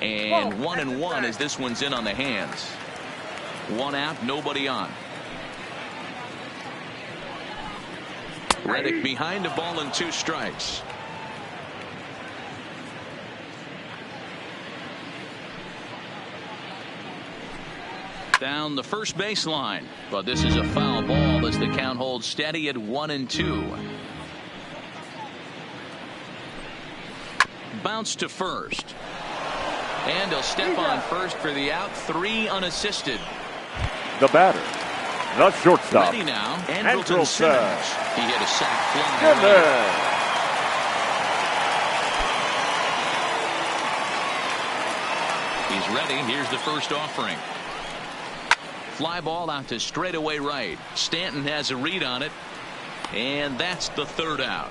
S2: And 1-1 as this one's in on the hands. 1 out, nobody on. Reddick behind a ball and 2 strikes. Down the first baseline, but this is a foul ball as the count holds steady at 1-2. Bounce to first. And he'll step on first for the out. 3 unassisted.
S3: The batter, the shortstop.
S1: Ready now, Andrelton Simmons. He hit a sac fly. He's ready. Here's the first offering. Fly ball out to straightaway right. Stanton has a read on it. And that's the 3rd out.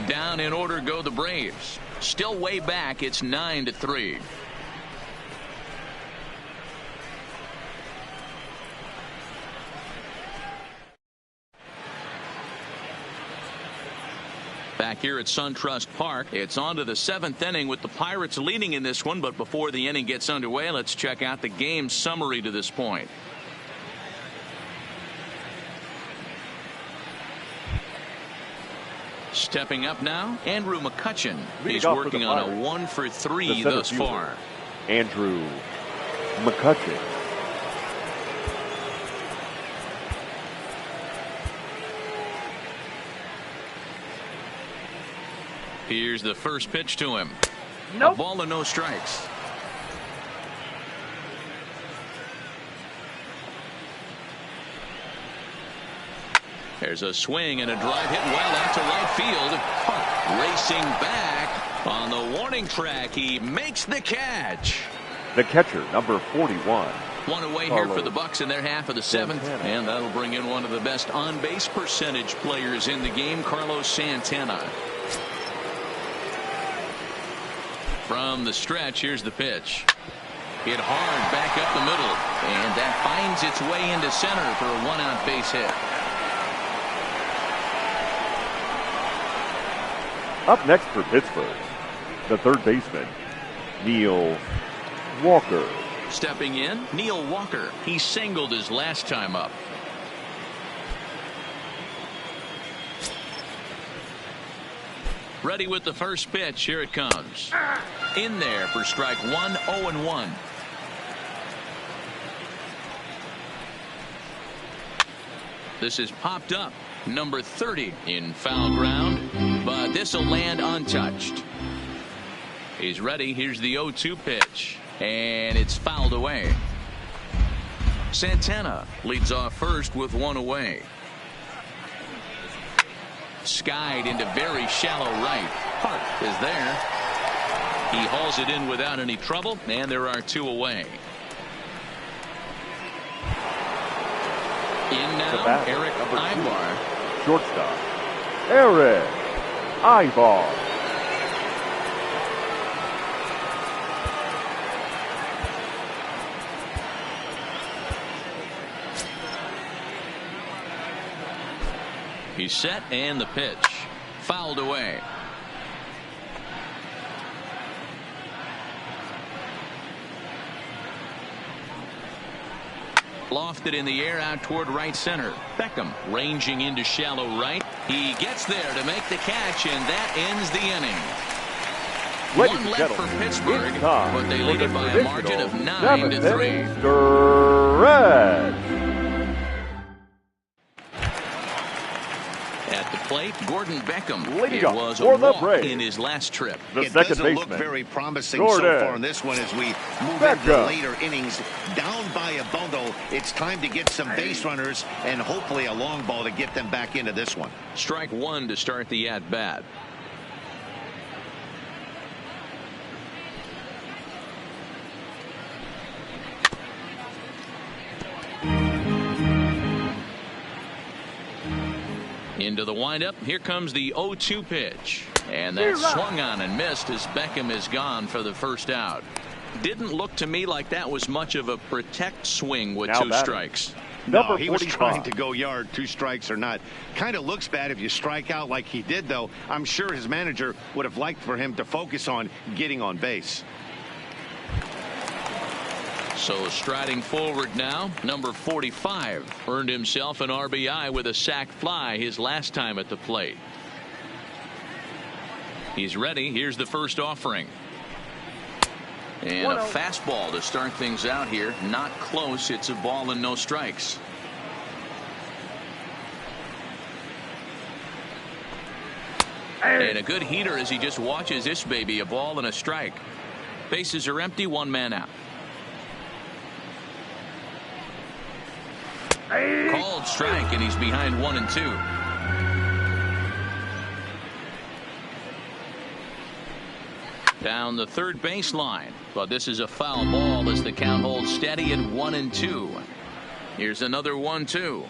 S1: Down in order go the Braves. Still way back. It's 9-3. Back here at SunTrust Park, it's on to the 7th inning with the Pirates leading in this one. But before the inning gets underway, let's check out the game summary to this point. Stepping up now, Andrew McCutchen. He's working on a 1 for 3 thus far.
S3: Andrew McCutchen.
S1: Here's the first pitch to him. A ball and no strikes. There's a swing and a drive hit well out to right field. Racing back on the warning track. He makes the catch.
S3: The catcher, number 41.
S1: 1 away here for the Bucks in their half of the 7th. And that'll bring in one of the best on-base percentage players in the game, Carlos Santana. From the stretch, here's the pitch. Hit hard back up the middle. And that finds its way into center for a 1-out base hit.
S3: Up next for Pittsburgh, the 3rd baseman, Neil Walker.
S1: Stepping in, Neil Walker. He singled his last time up. Ready with the first pitch. Here it comes. In there for strike 1, 0-1. This is popped up. Number 30 in foul ground, but this will land untouched. He's ready. Here's the 0-2 pitch, and it's fouled away. Santana leads off first with 1 away. Skied into very shallow right. Hart is there. He hauls it in without any trouble, and there are 2 away. In now, Eric Ibar.
S3: Shortstop, Eric Ivar.
S1: He's set and the pitch. Fouled away. Lofted in the air out toward right center. Beckham ranging into shallow right. He gets there to make the catch, and that ends the inning. One left for Pittsburgh, but they lead it by a margin of 9-3. At the plate, Gordon Beckham. It was a walk in his last trip.
S2: It doesn't look very promising so far in this one as we move into the later innings. Down by a bundle, it's time to get some base runners and hopefully a long ball to get them back into this one.
S1: Strike one to start the at-bat. Into the windup. Here comes the 0-2 pitch. And that swung on and missed as Beckham is gone for the first out. Didn't look to me like that was much of a protect swing with two strikes.
S2: No, he was trying to go yard, 2 strikes or not. Kind of looks bad if you strike out like he did, though. I'm sure his manager would have liked for him to focus on getting on base.
S1: So striding forward now, number 45 earned himself an RBI with a sac fly his last time at the plate. He's ready. Here's the first offering. And a fastball to start things out here. Not close. It's a ball and no strikes. And a good heater as he just watches this baby. A ball and a strike. Bases are empty. 1 man out. Called strike, and he's behind 1 and 2. Down the third baseline, but this is a foul ball as the count holds steady at 1 and 2. Here's another 1-2.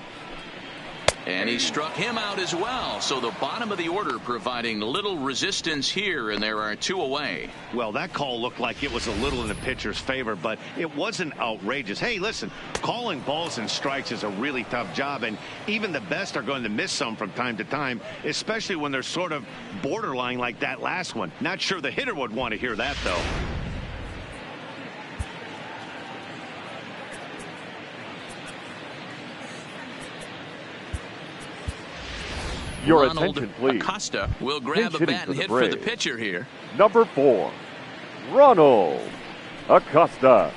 S1: And he struck him out as well. So the bottom of the order providing little resistance here, and there are 2 away.
S2: Well, that call looked like it was a little in the pitcher's favor, but it wasn't outrageous. Hey, listen, calling balls and strikes is a really tough job, and even the best are going to miss some from time to time, especially when they're sort of borderline like that last one. Not sure the hitter would want to hear that, though.
S3: Your
S1: Ronald
S3: attention, please.
S1: Acosta will grab a bat and hit for the pitcher here.
S3: Number 4, Ronald Acosta.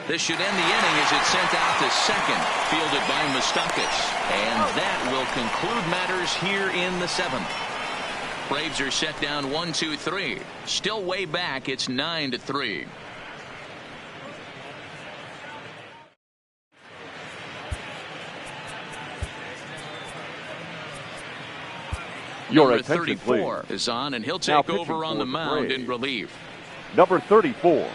S1: This should end the inning as it's sent out to second, fielded by Moustakas. And that will conclude matters here in the 7th. Braves are set down 1-2-3. Still way back. It's 9-3.
S3: Your
S1: Number
S3: attention,
S1: 34
S3: please.
S1: is on, and he'll take over on the mound in relief.
S3: Number 34.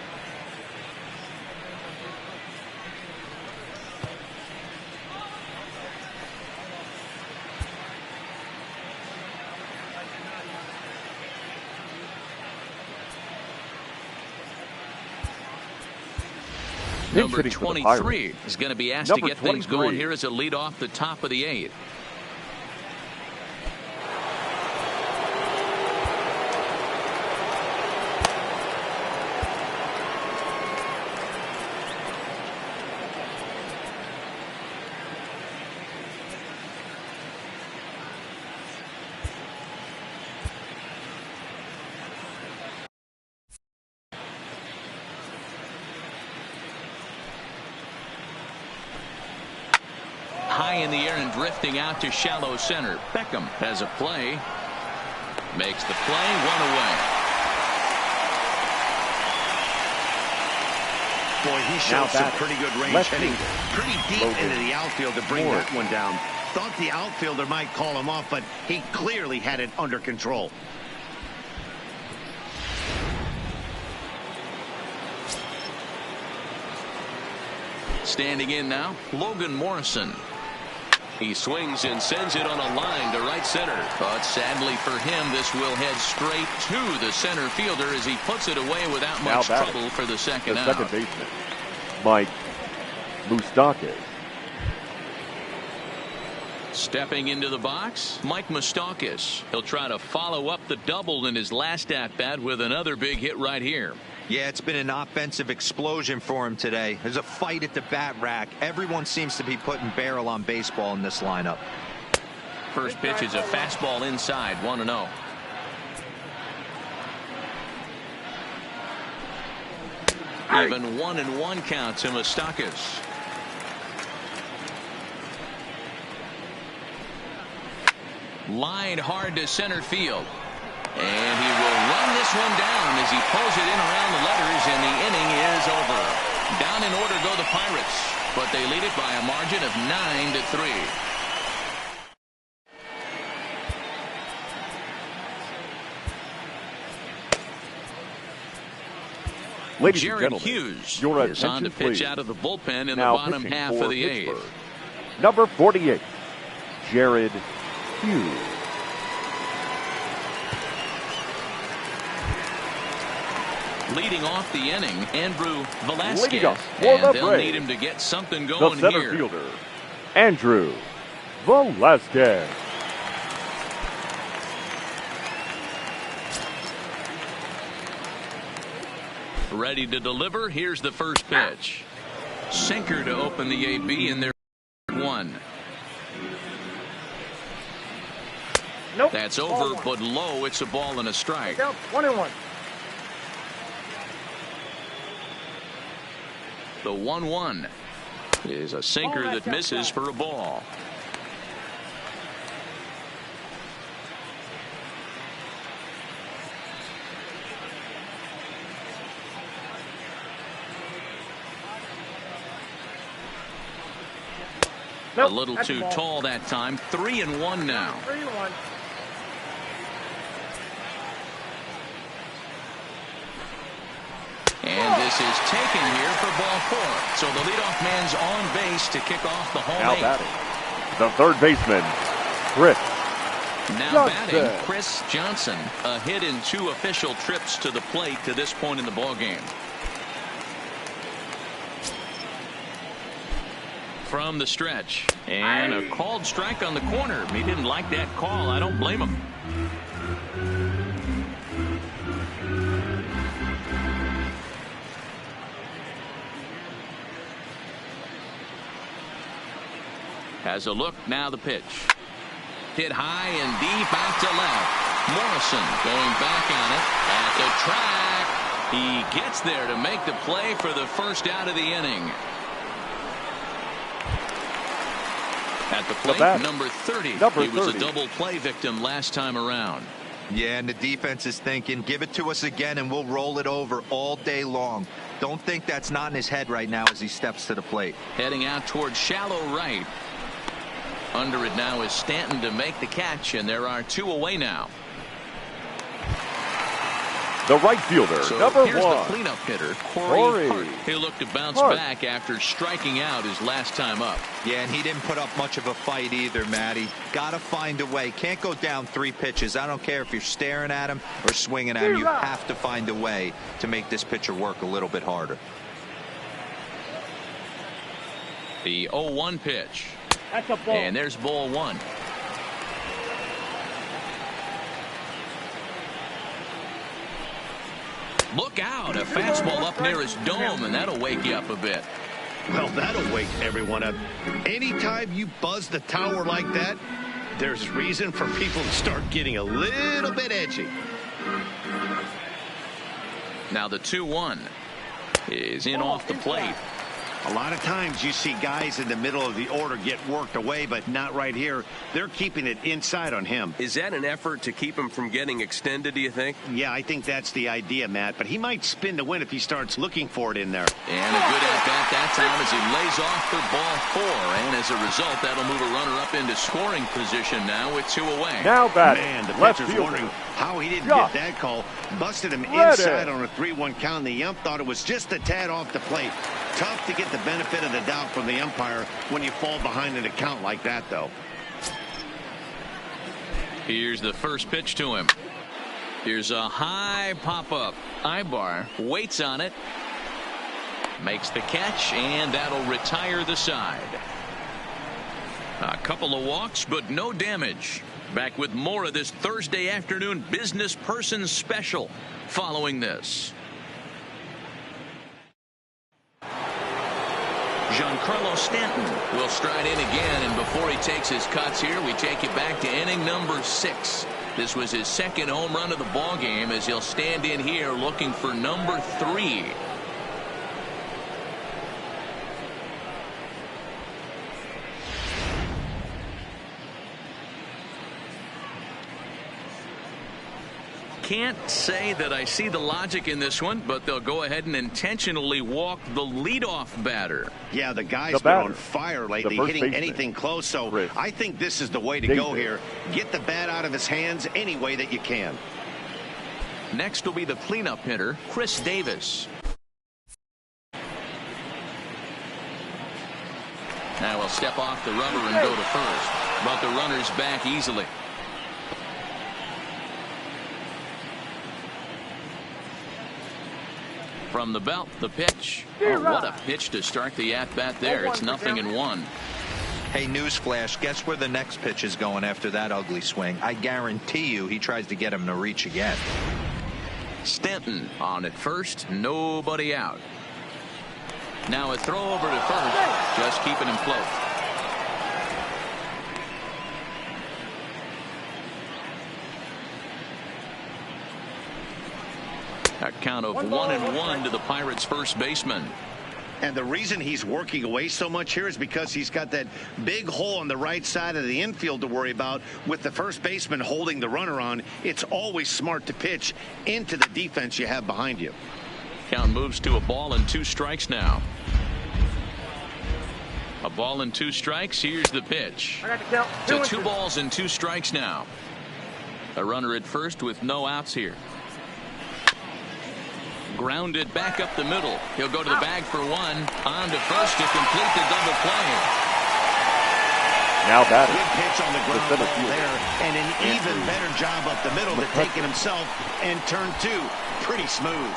S1: Number 23 is going to be asked to get things going here as a lead off the top of the 8th. High in the air and drifting out to shallow center. Beckham has a play. Makes the play. 1 away.
S2: Boy, he showed some pretty good range hitting pretty deep into the outfield to bring that one down. Thought the outfielder might call him off, but he clearly had it under control.
S1: Standing in now, Logan Morrison. He swings and sends it on a line to right center. But sadly for him, this will head straight to the center fielder as he puts it away without much trouble for the second out.
S3: Second baseman, Mike Moustakas.
S1: Stepping into the box, Mike Moustakas. He'll try to follow up the double in his last at-bat with another big hit right here.
S4: Yeah, it's been an offensive explosion for him today. There's a fight at the bat rack. Everyone seems to be putting barrel on baseball in this lineup.
S1: First pitch is a fastball inside, 1-0. Even 1-1 count to Moustakas. Line hard to center field. And he will run this one down as he pulls it in around the letters, and the inning is over. Down in order go the Pirates, but they lead it by a margin of 9-3.
S3: Ladies
S1: Jared
S3: and gentlemen,
S1: Hughes
S3: your
S1: is on to pitch
S3: please.
S1: out of the bullpen in
S3: Now
S1: the bottom
S3: pitching
S1: half
S3: for
S1: of the
S3: Pittsburgh,
S1: eighth.
S3: number 48, Jared Hughes.
S1: Leading off the inning, Andrew Velasquez.
S3: Leading off for
S1: and
S3: the
S1: they'll
S3: Braves,
S1: need him to get something
S3: the
S1: going
S3: center
S1: here.
S3: fielder, Andrew Velasquez.
S1: Ready to deliver. Here's the first pitch. Sinker to open the AB in their one.
S5: Nope.
S1: That's
S5: Ball
S1: over,
S5: one.
S1: but low. It's a ball and a strike.
S5: Down 1-1.
S1: The 1-1 is a sinker that misses for a ball.
S5: Nope,
S1: a little
S5: that's
S1: too
S5: a ball.
S1: tall that time. 3-1 now.
S5: 3-1.
S1: And this is taken here for ball four. So the leadoff man's on base to kick off the home
S3: Now
S1: eighth.
S3: batting, the third baseman, Chris
S1: Now
S3: Johnson.
S1: batting, Chris Johnson. A hit in 2 official trips to the plate to this point in the ballgame. From the stretch. And a called strike on the corner. He didn't like that call. I don't blame him. Has a look, now the pitch. Hit high and deep out to left. Morrison going back on it at the track. He gets there to make the play for the first out of the inning. At the plate, number 30. He was a double play victim last time around.
S4: Yeah, and the defense is thinking, give it to us again and we'll roll it over all day long. Don't think that's not in his head right now as he steps to the plate.
S1: Heading out towards shallow right. Under it now is Stanton to make the catch, and there are 2 away now.
S3: The right fielder,
S1: so
S3: number
S1: here's
S3: 1,
S1: the cleanup hitter, Corey Hart. He'll look to bounce
S3: Hart.
S1: back after striking out his last time up.
S4: Yeah, and he didn't put up much of a fight either, Matty. Gotta find a way. Can't go down 3 pitches. I don't care if you're staring at him or swinging at him. You have to find a way to make this pitcher work a little bit harder.
S1: The 0-1 pitch.
S5: That's a ball.
S1: And there's ball 1. Look out, a fastball up near his dome, and that'll wake you up a bit.
S2: Well, that'll wake everyone up. Anytime you buzz the tower like that, there's reason for people to start getting a little bit edgy.
S1: Now the 2-1 is in off the plate.
S2: A lot of times you see guys in the middle of the order get worked away, but not right here. They're keeping it inside on him.
S7: Is that an effort to keep him from getting extended, do you think?
S2: Yeah, I think that's the idea, Matt. But he might spin to win if he starts looking for it in there.
S1: And a good at-bat that time as he lays off for ball 4. And as a result, that'll move a runner up into scoring position now with 2 away.
S3: Now batting,
S2: Man, the
S3: left
S2: pitcher's
S3: fielder,
S2: wondering how he didn't
S3: Josh
S2: get that call. Busted him
S3: Reddick.
S2: inside on a 3-1 count. The ump thought it was just a tad off the plate. Tough to get the benefit of the doubt from the umpire when you fall behind an account like that, though.
S1: Here's the first pitch to him. Here's a high pop-up. Ibar waits on it. Makes the catch, and that'll retire the side. A couple of walks, but no damage. Back with more of this Thursday afternoon business person special following this. Giancarlo Stanton will stride in again, and before he takes his cuts here, we take it back to inning number 6. This was his second home run of the ball game as he'll stand in here looking for number 3. Can't say that I see the logic in this one, but they'll go ahead and intentionally walk the leadoff batter.
S2: Yeah, the guy's been on fire lately, hitting anything close, so I think this is the way to go here. Get the bat out of his hands any way that you can.
S1: Next will be the cleanup hitter, Chris Davis. Now he'll step off the rubber and go to first, but the runner's back easily. From the belt, the pitch. Oh, what a pitch to start the at-bat there. It's 0-1.
S4: Hey, newsflash, guess where the next pitch is going after that ugly swing? I guarantee you he tries to get him to reach again.
S1: Stanton on at first, nobody out. Now a throw over to first, just keeping him close. A count of 1-1 to the Pirates' first baseman.
S2: And the reason he's working away so much here is because he's got that big hole on the right side of the infield to worry about. With the first baseman holding the runner on, it's always smart to pitch into the defense you have behind you.
S1: Count moves to a ball and 2 strikes now. A ball and 2 strikes. Here's the pitch. So 2 balls and 2 strikes now. A runner at first with no outs here. Grounded back up the middle. He'll go to the bag for 1. On to first to complete the double play.
S3: Now batting.
S2: Good pitch on the ground ball there, and an even better job up the middle to take it himself and turn 2. Pretty smooth.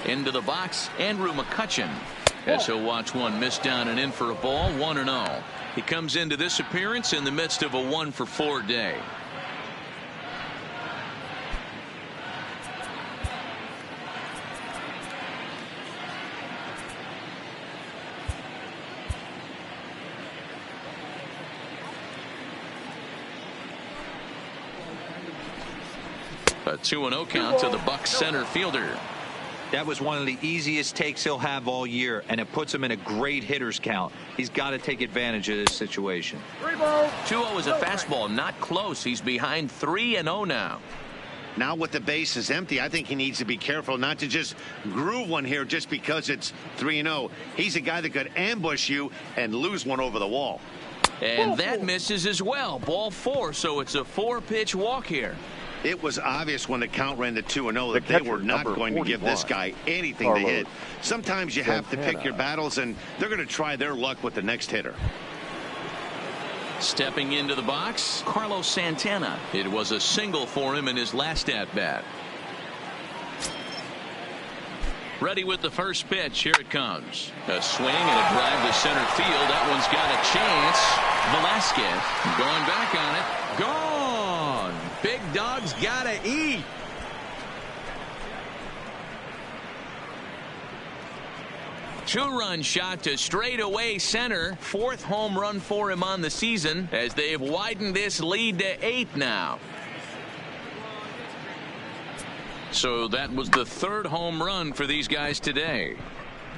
S1: Into the box, Andrew McCutchen. As he'll watch one miss down and in for a ball, 1-0. He comes into this appearance in the midst of a 1-for-4 day. A 2-0 count to the Bucs center fielder.
S4: That was one of the easiest takes he'll have all year, and it puts him in a great hitter's count. He's got to take advantage of this situation.
S1: 2-0 is a fastball, not close. He's behind 3-0 now.
S2: Now with the bases empty, I think he needs to be careful not to just groove one here just because it's 3-0. He's a guy that could ambush you and lose one over the wall.
S1: And that misses as well. Ball 4, so it's a 4-pitch walk here.
S2: It was obvious when the count ran to 2-0 that they were not going to give this guy anything to hit. Sometimes you have to pick your battles, and they're going to try their luck with the next hitter.
S1: Stepping into the box, Carlos Santana. It was a single for him in his last at-bat. Ready with the first pitch. Here it comes. A swing and a drive to center field. That one's got a chance. Velasquez going back on it. Gone. Big dog's gotta eat. Two-run shot to straightaway center. 4th home run for him on the season as they've widened this lead to 8 now. So that was the 3rd home run for these guys today.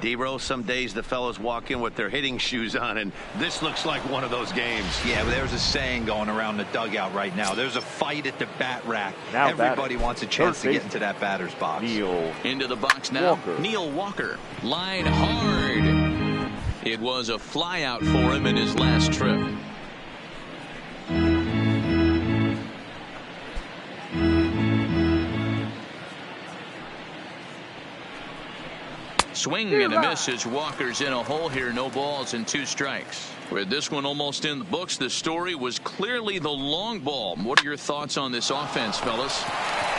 S2: D-Roll, some days the fellows walk in with their hitting shoes on, and this looks like one of those games.
S4: Yeah, but there's a saying going around the dugout right now. There's a fight at the bat rack.
S3: Now
S4: everybody wants a chance to get into that batter's box.
S1: Into the box now. Neil Walker. Line hard. It was a fly out for him in his last trip. Swing and a miss as Walker's in a hole here. No balls and 2 strikes. With this one almost in the books, the story was clearly the long ball. What are your thoughts on this offense, fellas?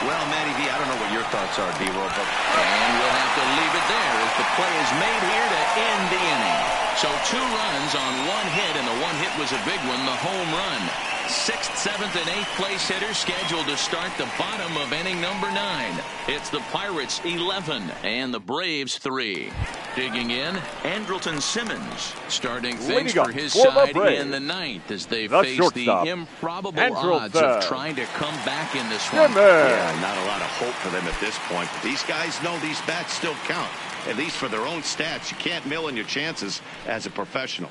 S2: Well, Matty V, I don't know what your thoughts are, D-Roll, but...
S1: And we'll have to leave it there as the play is made here to end the inning. So 2 runs on 1 hit, and the 1 hit was a big one, the home run. 6th, 7th, and 8th place hitters scheduled to start the bottom of inning number 9. It's the Pirates 11 and the Braves 3. Digging in, Andrelton Simmons starting things for his side in the 9th as they face the improbable odds of trying to come back in this one.
S2: Yeah, not a lot of hope for them at this point. But these guys know these bats still count, at least for their own stats. You can't mill in your chances as a professional.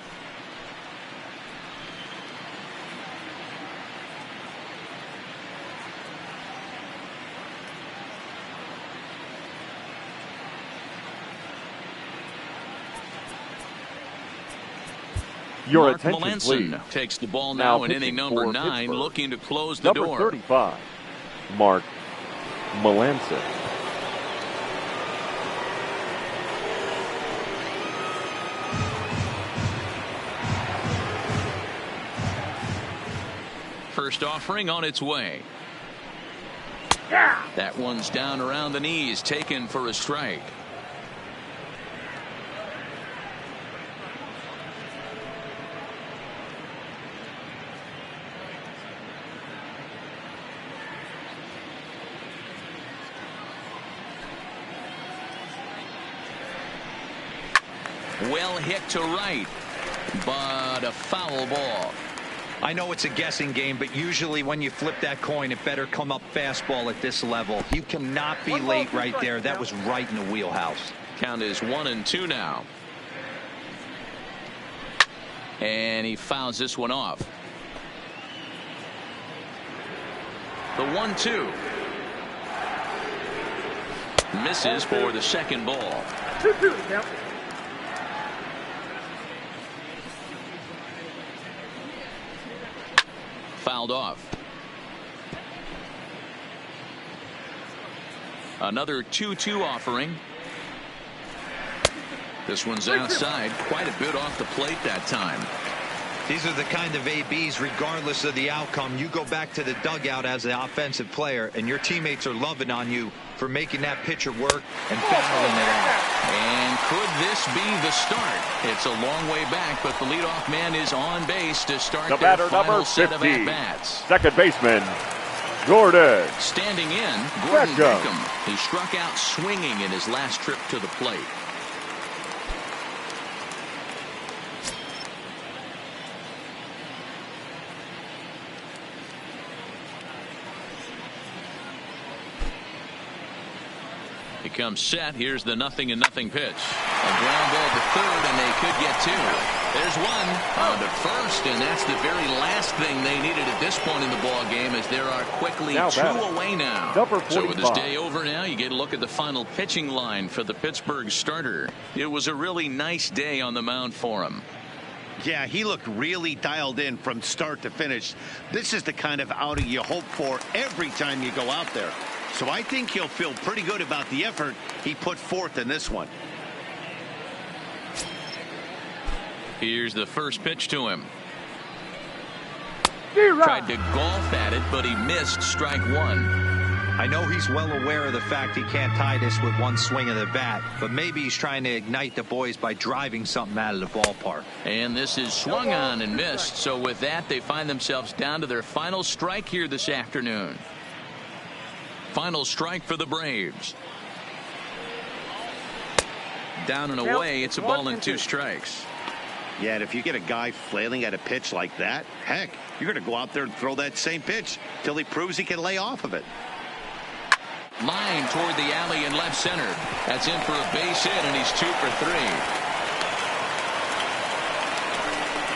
S3: Your
S1: Mark
S3: attention,
S1: Melanson
S3: please.
S1: takes the ball now in inning number 9, looking to close the door.
S3: Number 35, Mark Melanson.
S1: First offering on its way. That one's down around the knees, taken for a strike. Well hit to right, but a foul ball.
S4: I know it's a guessing game, but usually when you flip that coin, it better come up fastball at this level. You cannot be late right there. That was right in the wheelhouse.
S1: Count is 1-2 now. And he fouls this one off. The 1-2. Misses for the second ball.
S5: 2-2, count.
S1: Fouled off. Another 2-2 offering. This one's outside, quite a bit off the plate that time.
S4: These are the kind of ABs, regardless of the outcome. You go back to the dugout as an offensive player, and your teammates are loving on you for making that pitcher work and fouling it out.
S1: And could this be the start? It's a long way back, but the leadoff man is on base to start
S3: The
S1: their
S3: batter,
S1: final
S3: number
S1: set of
S3: 50,
S1: at-bats.
S3: second baseman, Gordon.
S1: Standing in, Gordon
S3: Beckham.
S1: Beckham. He struck out swinging in his last trip to the plate. He comes set. Here's the 0-0 pitch. A ground ball to third, and they could get 2. There's one on to first, and that's the very last thing they needed at this point in the ball game, as there are quickly 2 away now. So with this day over now, you get a look at the final pitching line for the Pittsburgh starter. It was a really nice day on the mound for him.
S2: Yeah, he looked really dialed in from start to finish. This is the kind of outing you hope for every time you go out there. So I think he'll feel pretty good about the effort he put forth in this one.
S1: Here's the first pitch to him. Tried to golf at it, but he missed strike 1.
S4: I know he's well aware of the fact he can't tie this with one swing of the bat, but maybe he's trying to ignite the boys by driving something out of the ballpark.
S1: And this is swung on and missed. So with that, they find themselves down to their final strike here this afternoon. Final strike for the Braves. Down and away, it's a ball and 2 strikes.
S2: Yeah, and if you get a guy flailing at a pitch like that, heck, you're going to go out there and throw that same pitch till he proves he can lay off of it.
S1: Line toward the alley in left center. That's in for a base hit, and he's 2 for 3.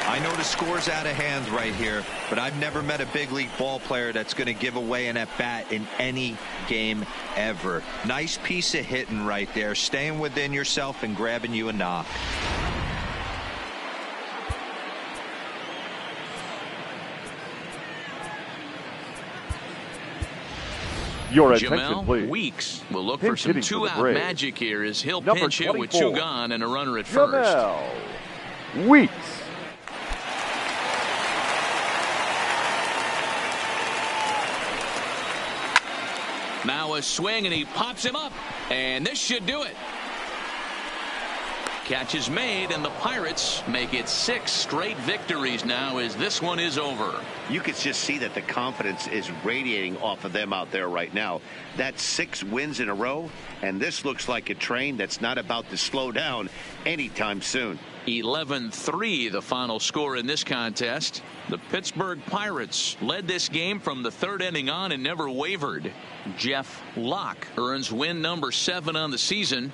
S4: I know the score's out of hand right here, but I've never met a big league ball player that's going to give away an at-bat in any game ever. Nice piece of hitting right there, staying within yourself and grabbing you a knock.
S3: Your attention,
S1: Jamel
S3: please.
S1: Weeks will look
S3: Pinch
S1: for some
S3: hitting for the
S1: two-out
S3: Braves.
S1: magic here as he'll
S3: Number
S1: pinch hit with
S3: 24,
S1: two gone and a runner at first.
S3: Jamel Weeks.
S1: Now a swing, and he pops him up, and this should do it. Catch is made, and the Pirates make it 6 straight victories now as this one is over.
S2: You could just see that the confidence is radiating off of them out there right now. That's 6 wins in a row, and this looks like a train that's not about to slow down anytime soon.
S1: 11-3 the final score in this contest. The Pittsburgh Pirates led this game from the 3rd inning on and never wavered. Jeff Locke earns win number 7 on the season.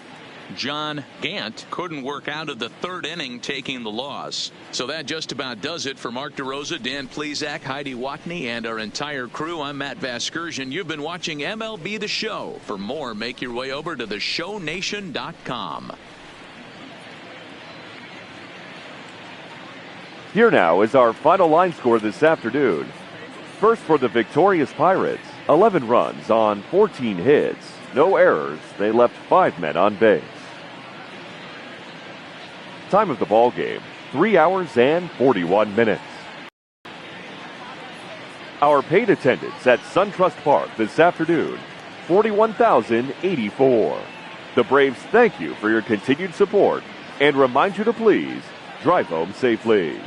S1: John Gant couldn't work out of the 3rd inning, taking the loss. So that just about does it for Mark DeRosa, Dan Plesac, Heidi Watney, and our entire crew. I'm Matt Vasgersian. You've been watching MLB The Show. For more, make your way over to theshownation.com.
S3: Here now is our final line score this afternoon. First for the victorious Pirates, 11 runs on 14 hits. No errors. They left 5 men on base. Time of the ball game, 3 hours and 41 minutes. Our paid attendance at SunTrust Park this afternoon, 41,084. The Braves thank you for your continued support and remind you to please drive home safely.